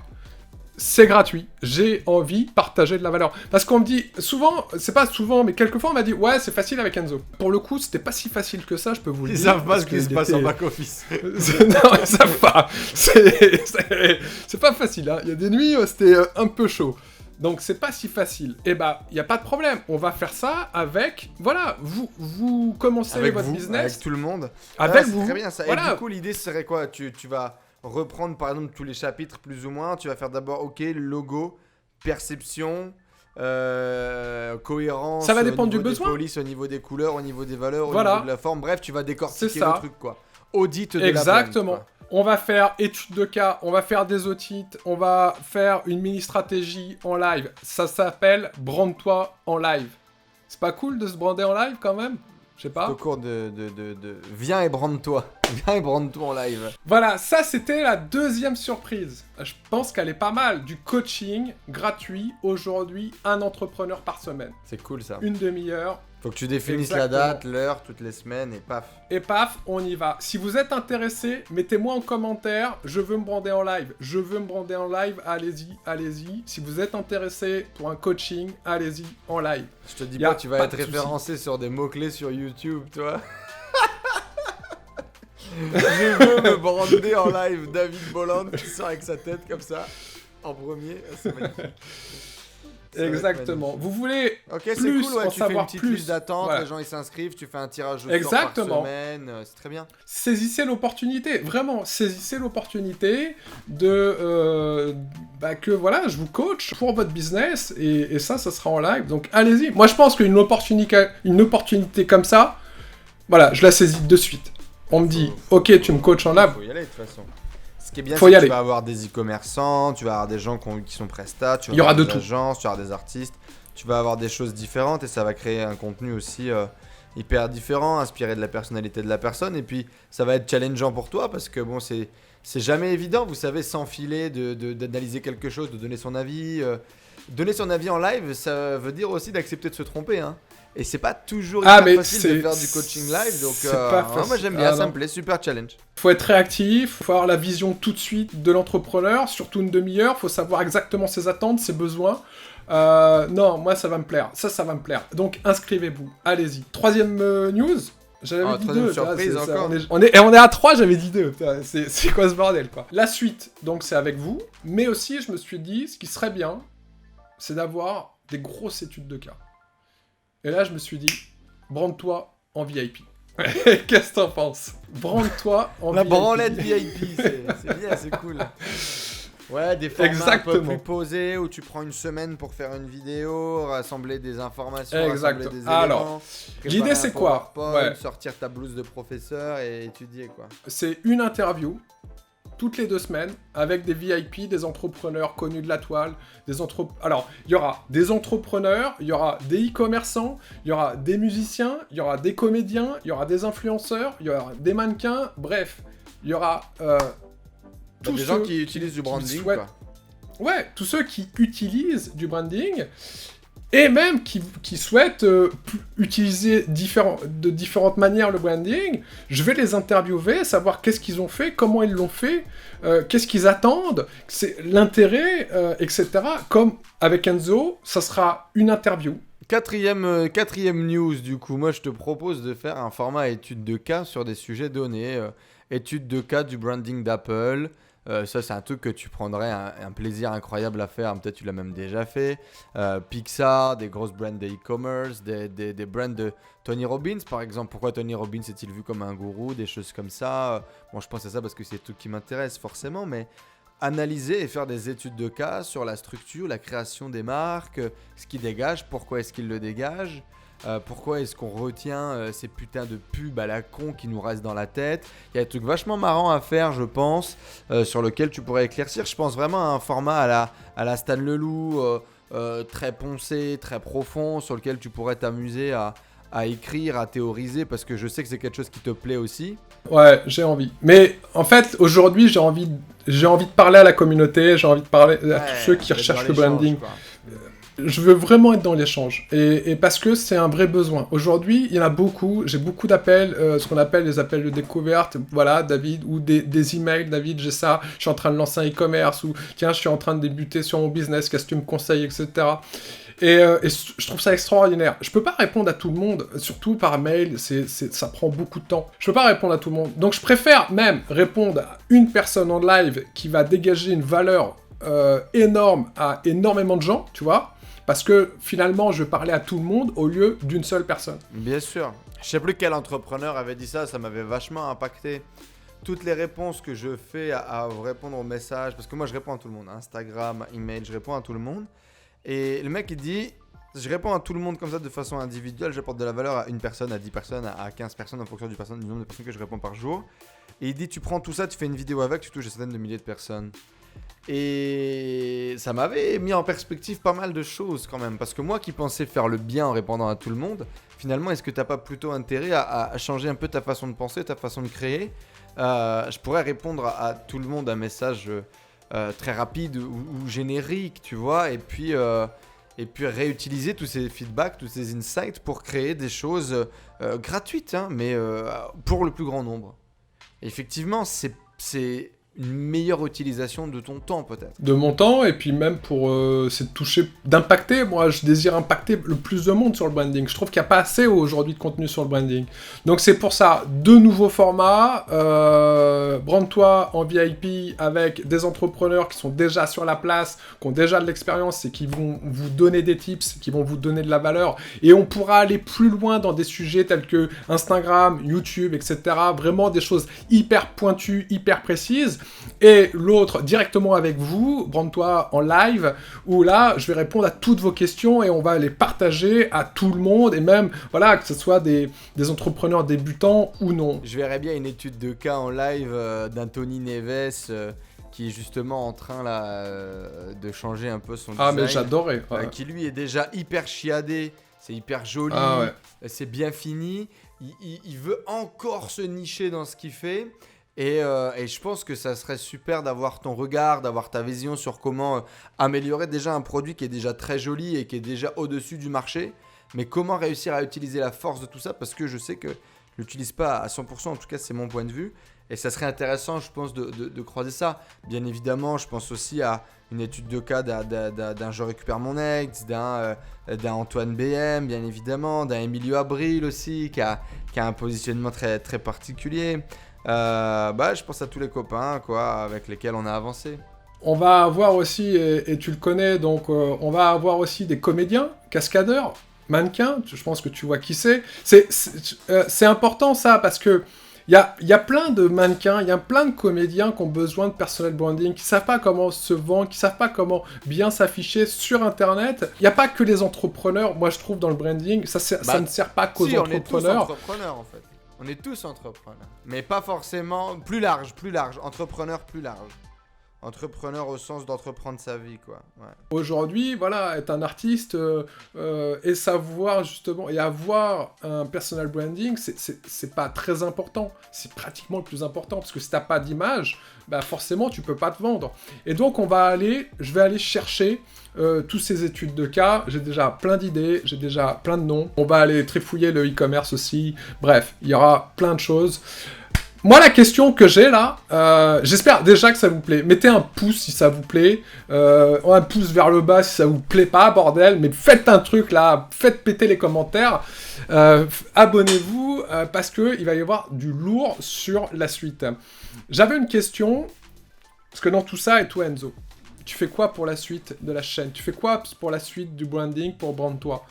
C'est gratuit. J'ai envie de partager de la valeur. Parce qu'on me dit, souvent, c'est pas souvent, mais quelquefois on m'a dit, ouais, c'est facile avec Enzo. Pour le coup, c'était pas si facile que ça, je peux vous le dire. Ils savent pas ce qui se passe en back-office. Non, ils savent pas. C'est pas facile, hein. Il y a des nuits, c'était un peu chaud. Donc c'est pas si facile. Et bah, il y a pas de problème. On va faire ça avec... Voilà, vous commencez avec votre vous, business. avec tout le monde. Avec c'est vous. Très bien ça. Voilà. Et du coup, l'idée serait quoi? Tu vas reprendre par exemple tous les chapitres plus ou moins. Tu vas faire d'abord, ok, logo, perception, cohérence. Ça va dépendre au niveau du besoin. Des polices, au niveau des couleurs, au niveau des valeurs, au Voilà. niveau de la forme. Bref, tu vas décortiquer C'est ça. le truc quoi. Audit de Exactement. la brand, On va faire étude de cas, on va faire des audits, on va faire une mini-stratégie en live. Ça s'appelle Brande-toi en live. C'est pas cool de se brander en live quand même? Je sais pas. Au cours de... Viens et brande-toi. Viens et brande-toi en live. Voilà, ça c'était la deuxième surprise. Je pense qu'elle est pas mal. Du coaching gratuit aujourd'hui, un entrepreneur par semaine. C'est cool ça. Une demi-heure. Faut que tu définisses Exactement. la date, l'heure, toutes les semaines et paf. Et paf, on y va. Si vous êtes intéressé, mettez-moi en commentaire, je veux me brander en live. Je veux me brander en live, allez-y, allez-y. Si vous êtes intéressé pour un coaching, allez-y, en live. Je te dis Y a pas, tu vas pas être de souci. référencé sur des mots-clés sur YouTube, toi. Je veux me brander en live. David Bolland qui sort avec sa tête comme ça, en premier. C'est magnifique. Ça va être Exactement. magnifique. Vous voulez Ok, c'est plus cool, ouais, en tu fais une savoir petite plus. liste d'attente, Voilà. les gens ils s'inscrivent, tu fais un tirage au sort Exactement. par semaine, c'est très bien. saisissez l'opportunité, vraiment, saisissez l'opportunité de que voilà, je vous coach pour votre business et ça sera en live. Donc allez-y. Moi, je pense qu'une opportunité comme ça, voilà, je la saisis de suite. On me dit, ok, tu me coaches en live. Faut y aller de toute façon. Ce qui est bien, Faut c'est y que aller. tu vas avoir des e-commerçants, tu vas avoir des gens qui sont prestats, tu vas Il y aura avoir de des tout. agences, tu vas avoir des artistes, tu vas avoir des choses différentes et ça va créer un contenu aussi hyper différent, inspiré de la personnalité de la personne. Et puis ça va être challengeant pour toi parce que bon, c'est jamais évident, vous savez, s'enfiler, d'analyser quelque chose, de donner son avis. Donner son avis en live, ça veut dire aussi d'accepter de se tromper. Hein. Et c'est pas toujours hyper facile de faire du coaching live. Donc pas facile. moi j'aime bien, Ah, ça non. me plaît, super challenge. Faut être réactif, faut avoir la vision tout de suite de l'entrepreneur, surtout une demi-heure, faut savoir exactement ses attentes, ses besoins. Non, moi ça va me plaire, ça va me plaire. Donc inscrivez-vous, allez-y. Troisième news, j'avais dit troisième deux. surprise là, encore. on est à 3, j'avais dit 2. C'est quoi ce bordel quoi? La suite, donc c'est avec vous, mais aussi je me suis dit, ce qui serait bien, c'est d'avoir des grosses études de cas. Et là je me suis dit, brande-toi en VIP. Qu'est-ce que t'en penses? Brande-toi en La VIP. branlette VIP, c'est bien, c'est cool. Ouais, des formats un peu Exactement. plus posés où tu prends une semaine pour faire une vidéo, rassembler des informations, Exact. rassembler des Alors, éléments. l'idée, préparer c'est un quoi? PowerPoint, Ouais. sortir ta blouse de professeur et étudier quoi. C'est une interview toutes les 2 semaines avec des VIP, des entrepreneurs connus de la toile, Alors, il y aura des entrepreneurs, il y aura des e-commerçants, il y aura des musiciens, il y aura des comédiens, il y aura des influenceurs, il y aura des mannequins, bref, il y aura tous des gens qui utilisent du branding, quoi. Ouais, tous ceux qui utilisent du branding et même qui souhaitent utiliser de différentes manières le branding, je vais les interviewer, savoir qu'est-ce qu'ils ont fait, comment ils l'ont fait, qu'est-ce qu'ils attendent, c'est l'intérêt, etc. Comme avec Enzo, ça sera une interview. Quatrième news, du coup, moi je te propose de faire un format étude de cas sur des sujets donnés. Étude de cas du branding d'Apple. Ça, c'est un truc que tu prendrais un plaisir incroyable à faire. Peut-être tu l'as même déjà fait. Pixar, des grosses brands de e-commerce, des brands de Tony Robbins, par exemple. Pourquoi Tony Robbins est-il vu comme un gourou? Des choses comme ça. Bon, je pense à ça parce que c'est tout qui m'intéresse forcément, mais analyser et faire des études de cas sur la structure, la création des marques, ce qui dégage, pourquoi est-ce qu'il le dégage. Pourquoi est-ce qu'on retient ces putains de pubs à la con qui nous restent dans la tête? Il y a des trucs vachement marrants à faire, je pense, sur lequel tu pourrais éclaircir. Je pense vraiment à un format à la Stan Leloup, très poncé, très profond, sur lequel tu pourrais t'amuser à écrire, à théoriser, parce que je sais que c'est quelque chose qui te plaît aussi. Ouais, j'ai envie. Mais en fait, aujourd'hui, j'ai envie de parler à la communauté, j'ai envie de parler à tous ceux qui recherchent le branding. Je veux vraiment être dans l'échange, et parce que c'est un vrai besoin. Aujourd'hui, il y en a beaucoup, j'ai beaucoup d'appels, ce qu'on appelle les appels de découverte. Voilà, David, ou des emails, David, j'ai ça, je suis en train de lancer un e-commerce, ou tiens, je suis en train de débuter sur mon business, qu'est-ce que tu me conseilles, etc. Et je trouve ça extraordinaire. Je peux pas répondre à tout le monde, surtout par mail, ça prend beaucoup de temps. Je peux pas répondre à tout le monde. Donc je préfère même répondre à une personne en live qui va dégager une valeur énorme à énormément de gens, tu vois. Parce que finalement, je parlais à tout le monde au lieu d'une seule personne. Bien sûr. Je sais plus quel entrepreneur avait dit ça, ça m'avait vachement impacté. Toutes les réponses que je fais à répondre aux messages, parce que moi je réponds à tout le monde, Instagram, email, je réponds à tout le monde. Et le mec il dit, je réponds à tout le monde comme ça de façon individuelle, j'apporte de la valeur à une personne, à 10 personnes, à 15 personnes en fonction du nombre de personnes que je réponds par jour. Et il dit, tu prends tout ça, tu fais une vidéo avec, tu touches des centaines de milliers de personnes. Et ça m'avait mis en perspective pas mal de choses quand même. Parce que moi qui pensais faire le bien en répondant à tout le monde, finalement, est-ce que t'as pas plutôt intérêt à changer un peu ta façon de penser, ta façon de créer? Je pourrais répondre à tout le monde un message très rapide ou générique, tu vois, et puis réutiliser tous ces feedbacks, tous ces insights pour créer des choses gratuites, hein, mais pour le plus grand nombre. Et effectivement, c'est une meilleure utilisation de ton temps peut-être. De mon temps, et puis même pour c'est de toucher, d'impacter. Moi, je désire impacter le plus de monde sur le branding. Je trouve qu'il n'y a pas assez aujourd'hui de contenu sur le branding. Donc c'est pour ça, 2 nouveaux formats. Brande-toi en VIP avec des entrepreneurs qui sont déjà sur la place, qui ont déjà de l'expérience et qui vont vous donner des tips, qui vont vous donner de la valeur. Et on pourra aller plus loin dans des sujets tels que Instagram, YouTube, etc. Vraiment des choses hyper pointues, hyper précises. Et l'autre directement avec vous, Brande-toi en live, où là je vais répondre à toutes vos questions et on va les partager à tout le monde, et même voilà, que ce soit des entrepreneurs débutants ou non. Je verrais bien une étude de cas en live d'un Tony Neves qui est justement en train là de changer un peu son design. Ah mais j'adorais. Ouais. Qui lui est déjà hyper chiadé, c'est hyper joli, c'est bien fini. Il veut encore se nicher dans ce qu'il fait. Et je pense que ça serait super d'avoir ton regard, d'avoir ta vision sur comment améliorer déjà un produit qui est déjà très joli et qui est déjà au-dessus du marché. Mais comment réussir à utiliser la force de tout ça, parce que je sais que je ne l'utilise pas à 100%, en tout cas c'est mon point de vue. Et ça serait intéressant, je pense, de croiser ça. Bien évidemment, je pense aussi à une étude de cas d'un Je récupère mon ex, d'un Antoine BM, bien évidemment, d'un Emilio Abril aussi, qui a un positionnement très, très particulier. Je pense à tous les copains quoi, avec lesquels on a avancé. On va avoir aussi, et tu le connais, donc on va avoir aussi des comédiens, cascadeurs, mannequins, je pense que tu vois qui c'est. C'est important ça, parce que il y a plein de mannequins, il y a plein de comédiens qui ont besoin de personal branding, qui savent pas comment se vendre, qui savent pas comment bien s'afficher sur internet. Il n'y a pas que les entrepreneurs, moi je trouve dans le branding, ça ne sert pas qu'aux entrepreneurs. On est tous entrepreneurs en fait. On est tous entrepreneurs, mais pas forcément plus large, entrepreneur plus large. Entrepreneur au sens d'entreprendre sa vie, quoi. Ouais. Aujourd'hui, voilà, être un artiste et savoir justement, et avoir un personal branding, c'est pas très important. C'est pratiquement le plus important, parce que si t'as pas d'image, bah forcément, tu peux pas te vendre. Et donc, je vais aller chercher toutes ces études de cas. J'ai déjà plein d'idées, j'ai déjà plein de noms. On va aller trifouiller le e-commerce aussi. Bref, il y aura plein de choses. Moi, la question que j'ai là, j'espère déjà que ça vous plaît. Mettez un pouce si ça vous plaît, un pouce vers le bas si ça vous plaît pas, bordel, mais faites un truc là, faites péter les commentaires, abonnez-vous, parce qu'il va y avoir du lourd sur la suite. J'avais une question, parce que dans tout ça, et toi Enzo, tu fais quoi pour la suite de la chaîne? Tu fais quoi pour la suite du branding, pour Brand-toi?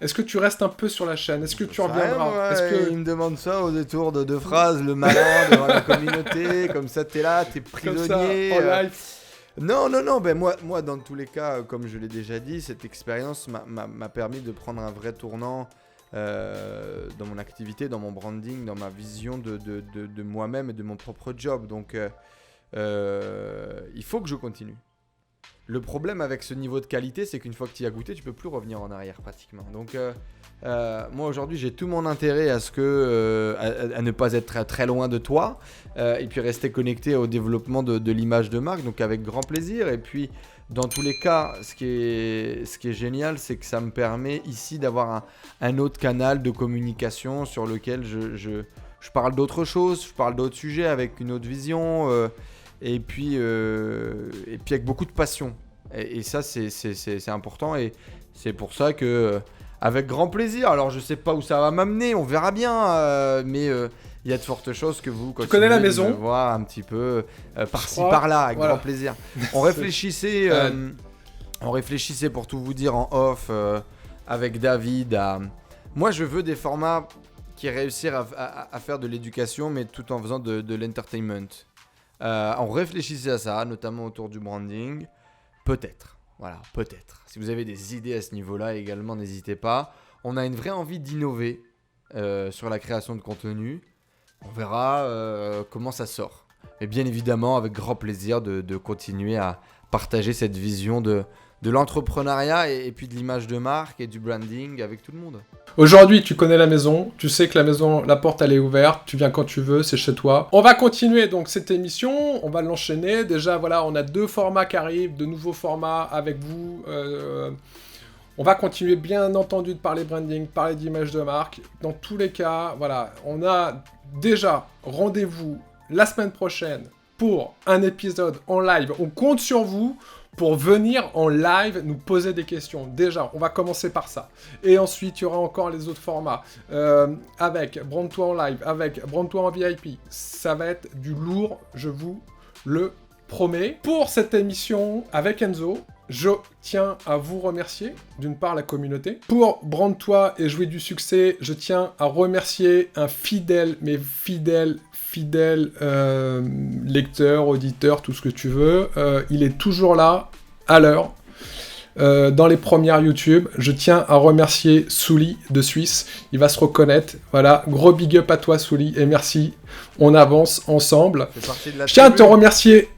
Est-ce que tu restes un peu sur la chaîne? Est-ce que tu reviendras? Il me demande ça au détour de 2 phrases, le malin devant la communauté, comme ça t'es là, t'es prisonnier. Comme ça, en live. Non, ben moi dans tous les cas, comme je l'ai déjà dit, cette expérience m'a permis de prendre un vrai tournant dans mon activité, dans mon branding, dans ma vision de moi-même et de mon propre job. Donc il faut que je continue. Le problème avec ce niveau de qualité, c'est qu'une fois que tu y as goûté, tu peux plus revenir en arrière pratiquement. Donc moi aujourd'hui, j'ai tout mon intérêt à ce que à ne pas être très, très loin de toi et puis rester connecté au développement de l'image de marque, donc avec grand plaisir. Et puis dans tous les cas, ce qui est génial, c'est que ça me permet ici d'avoir un autre canal de communication sur lequel je parle d'autres choses, je parle d'autres sujets avec une autre vision. Et puis avec beaucoup de passion. Et ça, c'est important. Et c'est pour ça que, avec grand plaisir, alors je sais pas où ça va m'amener, on verra bien. Mais il y a de fortes choses que vous connais la maison, me voir un petit peu par-ci par-là, avec grand plaisir. On réfléchissait, pour tout vous dire en off, avec David. Moi, je veux des formats qui réussissent à faire de l'éducation, mais tout en faisant de l'entertainment. On réfléchissait à ça, notamment autour du branding. Peut-être. Si vous avez des idées à ce niveau-là également, n'hésitez pas. On a une vraie envie d'innover sur la création de contenu. On verra comment ça sort. Mais bien évidemment, avec grand plaisir de continuer à partager cette vision de l'entrepreneuriat et puis de l'image de marque et du branding avec tout le monde. Aujourd'hui, tu connais la maison, tu sais que la maison, la porte elle est ouverte, tu viens quand tu veux, c'est chez toi. On va continuer donc cette émission, on va l'enchaîner. Déjà voilà, on a 2 formats qui arrivent, de nouveaux formats avec vous. On va continuer bien entendu de parler branding, parler d'image de marque. Dans tous les cas, voilà, on a déjà rendez-vous la semaine prochaine pour un épisode en live. On compte sur vous pour venir en live nous poser des questions. Déjà, on va commencer par ça. Et ensuite, il y aura encore les autres formats. Avec Brand-toi en live, avec Brand-toi en VIP. Ça va être du lourd, je vous le promets. Pour cette émission avec Enzo, je tiens à vous remercier, d'une part la communauté. Pour Brand-toi et jouer du succès, je tiens à remercier un fidèle lecteur, auditeur, tout ce que tu veux. Il est toujours là, à l'heure, dans les premières YouTube. Je tiens à remercier Souli de Suisse. Il va se reconnaître. Voilà, gros big up à toi Souli et merci. On avance ensemble. Je tiens à te remercier.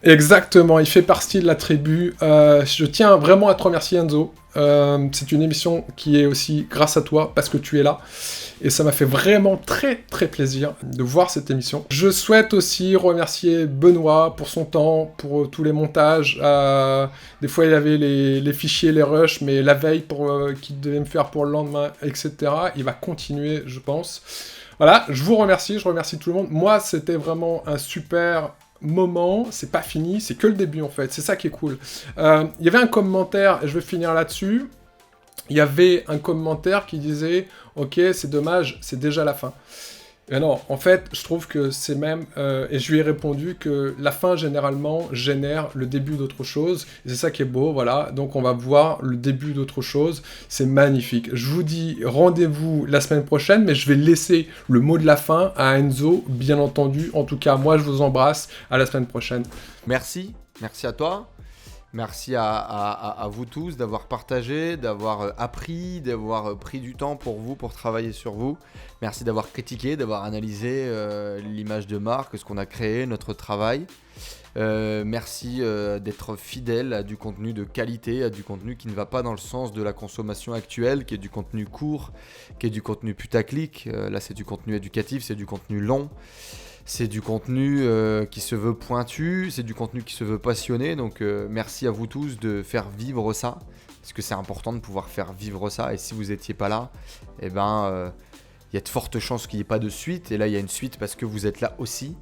Exactement, il fait partie de la tribu. Je tiens vraiment à te remercier Enzo. C'est une émission qui est aussi grâce à toi, parce que tu es là. Et ça m'a fait vraiment très très plaisir de voir cette émission. Je souhaite aussi remercier Benoît pour son temps, pour tous les montages. Des fois il avait les fichiers, les rushs, mais la veille qu'il devait me faire pour le lendemain, etc. Il va continuer, je pense. Voilà, je vous remercie, je remercie tout le monde. Moi, c'était vraiment un super moment, c'est pas fini, c'est que le début en fait, c'est ça qui est cool. Il y avait un commentaire, et je vais finir là-dessus, il y avait un commentaire qui disait « Ok, c'est dommage, c'est déjà la fin ». Mais non, en fait, je trouve que c'est même, et je lui ai répondu que la fin, généralement, génère le début d'autre chose, et c'est ça qui est beau, voilà, donc on va voir le début d'autre chose, c'est magnifique. Je vous dis rendez-vous la semaine prochaine, mais je vais laisser le mot de la fin à Enzo, bien entendu. En tout cas, moi, je vous embrasse, à la semaine prochaine. Merci à toi. Merci à vous tous d'avoir partagé, d'avoir appris, d'avoir pris du temps pour vous, pour travailler sur vous. Merci d'avoir critiqué, d'avoir analysé l'image de marque, ce qu'on a créé, notre travail. Merci d'être fidèle à du contenu de qualité, à du contenu qui ne va pas dans le sens de la consommation actuelle, qui est du contenu court, qui est du contenu putaclic. Là, c'est du contenu éducatif, c'est du contenu long. C'est du contenu qui se veut pointu, c'est du contenu qui se veut passionné. Donc merci à vous tous de faire vivre ça. Parce que c'est important de pouvoir faire vivre ça. Et si vous n'étiez pas là, eh ben, y a de fortes chances qu'il n'y ait pas de suite. Et là, il y a une suite parce que vous êtes là aussi.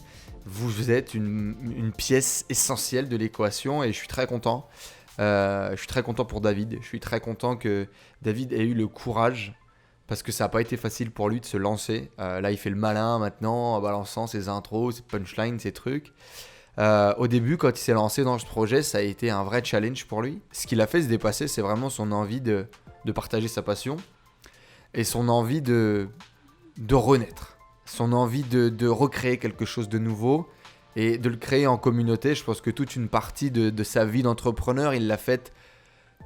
Vous êtes une pièce essentielle de l'équation. Et je suis très content. Je suis très content pour David. Je suis très content que David ait eu le courage. Parce que ça n'a pas été facile pour lui de se lancer. Là, il fait le malin maintenant en balançant ses intros, ses punchlines, ses trucs. Au début, quand il s'est lancé dans ce projet, ça a été un vrai challenge pour lui. Ce qui l'a fait se dépasser, c'est vraiment son envie de partager sa passion et son envie de renaître, son envie de recréer quelque chose de nouveau et de le créer en communauté. Je pense que toute une partie de sa vie d'entrepreneur, il l'a faite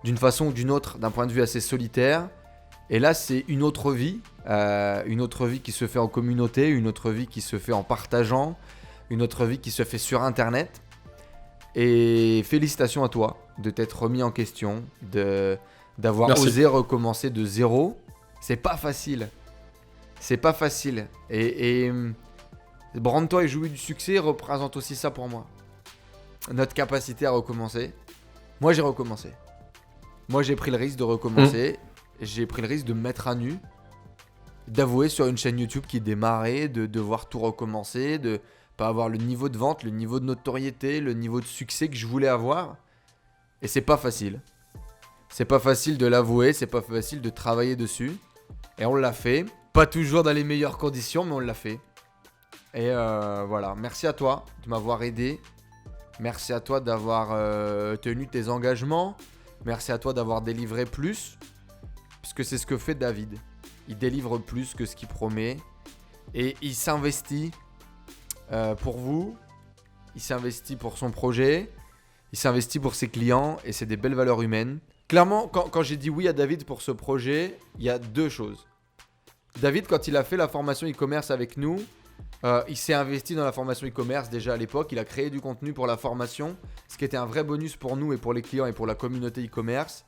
d'une façon ou d'une autre, d'un point de vue assez solitaire. Et là, c'est une autre vie qui se fait en communauté, une autre vie qui se fait en partageant, une autre vie qui se fait sur Internet. Et félicitations à toi de t'être remis en question, d'avoir osé recommencer de zéro. C'est pas facile. C'est pas facile. Et Brande-toi et jouis du succès représente aussi ça pour moi. Notre capacité à recommencer. Moi, j'ai recommencé. Moi, j'ai pris le risque de recommencer. J'ai pris le risque de me mettre à nu, d'avouer sur une chaîne YouTube qui démarrait, de devoir tout recommencer, de pas avoir le niveau de vente, le niveau de notoriété, le niveau de succès que je voulais avoir. Et c'est pas facile. C'est pas facile de l'avouer, c'est pas facile de travailler dessus. Et on l'a fait. Pas toujours dans les meilleures conditions, mais on l'a fait. Et voilà, merci à toi de m'avoir aidé. Merci à toi d'avoir tenu tes engagements. Merci à toi d'avoir délivré plus. Parce que c'est ce que fait David. Il délivre plus que ce qu'il promet. Et il s'investit pour vous. Il s'investit pour son projet. Il s'investit pour ses clients. Et c'est des belles valeurs humaines. Clairement, quand j'ai dit oui à David pour ce projet, il y a deux choses. David, quand il a fait la formation e-commerce avec nous, il s'est investi dans la formation e-commerce déjà à l'époque. Il a créé du contenu pour la formation. Ce qui était un vrai bonus pour nous et pour les clients et pour la communauté e-commerce.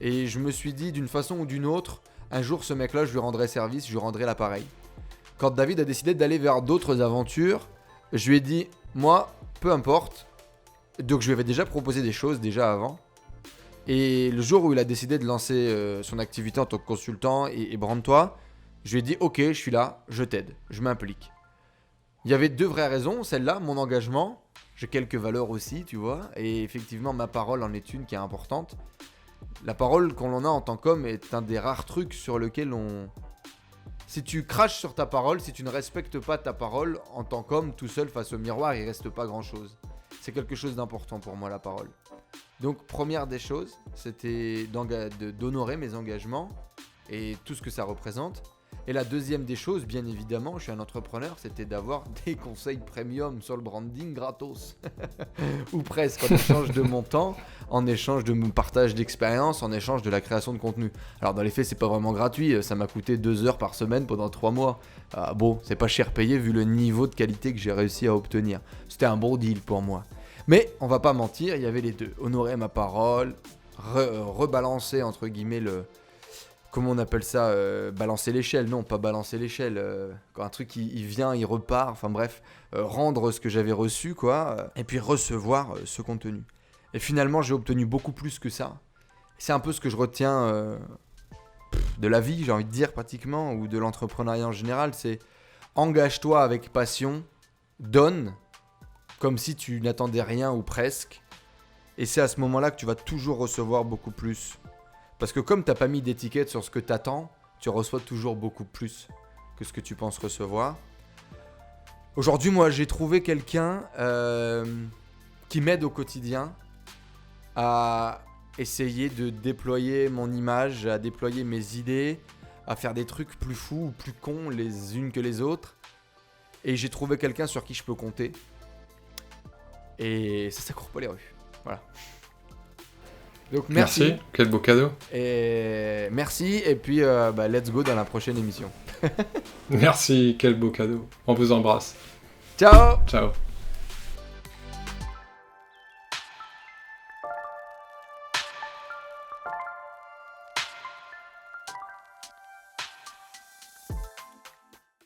Et je me suis dit, d'une façon ou d'une autre, un jour, ce mec-là, je lui rendrai service, je lui rendrai l'appareil. Quand David a décidé d'aller vers d'autres aventures, je lui ai dit, moi, peu importe. Donc, je lui avais déjà proposé des choses déjà avant. Et le jour où il a décidé de lancer son activité en tant que consultant et Brande-toi, je lui ai dit, ok, je suis là, je t'aide, je m'implique. Il y avait deux vraies raisons. Celle-là, mon engagement, j'ai quelques valeurs aussi, tu vois. Et effectivement, ma parole en est une qui est importante. La parole qu'on en a en tant qu'homme est un des rares trucs sur lequel on... Si tu craches sur ta parole, si tu ne respectes pas ta parole en tant qu'homme tout seul face au miroir, il reste pas grand-chose. C'est quelque chose d'important pour moi, la parole. Donc, première des choses, c'était d'honorer mes engagements et tout ce que ça représente. Et la deuxième des choses, bien évidemment, je suis un entrepreneur, c'était d'avoir des conseils premium sur le branding gratos. Ou presque, en échange de mon temps, en échange de mon partage d'expérience, en échange de la création de contenu. Alors dans les faits, c'est pas vraiment gratuit, ça m'a coûté 2 heures par semaine pendant 3 mois. Bon, c'est pas cher payé vu le niveau de qualité que j'ai réussi à obtenir. C'était un bon deal pour moi. Mais on va pas mentir, il y avait les deux. Honorer ma parole, rebalancer entre guillemets le... Comment on appelle ça, balancer l'échelle? Non, pas balancer l'échelle. Quand un truc il vient, il repart. Enfin bref, rendre ce que j'avais reçu, quoi. Et puis recevoir ce contenu. Et finalement, j'ai obtenu beaucoup plus que ça. C'est un peu ce que je retiens de la vie, j'ai envie de dire pratiquement, ou de l'entrepreneuriat en général. C'est engage-toi avec passion, donne, comme si tu n'attendais rien ou presque. Et c'est à ce moment-là que tu vas toujours recevoir beaucoup plus. Parce que comme tu n'as pas mis d'étiquette sur ce que tu attends, tu reçois toujours beaucoup plus que ce que tu penses recevoir. Aujourd'hui, moi, j'ai trouvé quelqu'un qui m'aide au quotidien à essayer de déployer mon image, à déployer mes idées, à faire des trucs plus fous ou plus cons les unes que les autres. Et j'ai trouvé quelqu'un sur qui je peux compter. Et ça court pas les rues. Voilà. Donc merci. Quel beau cadeau. Et merci, et puis let's go dans la prochaine émission. Merci, quel beau cadeau. On vous embrasse. Ciao. Ciao.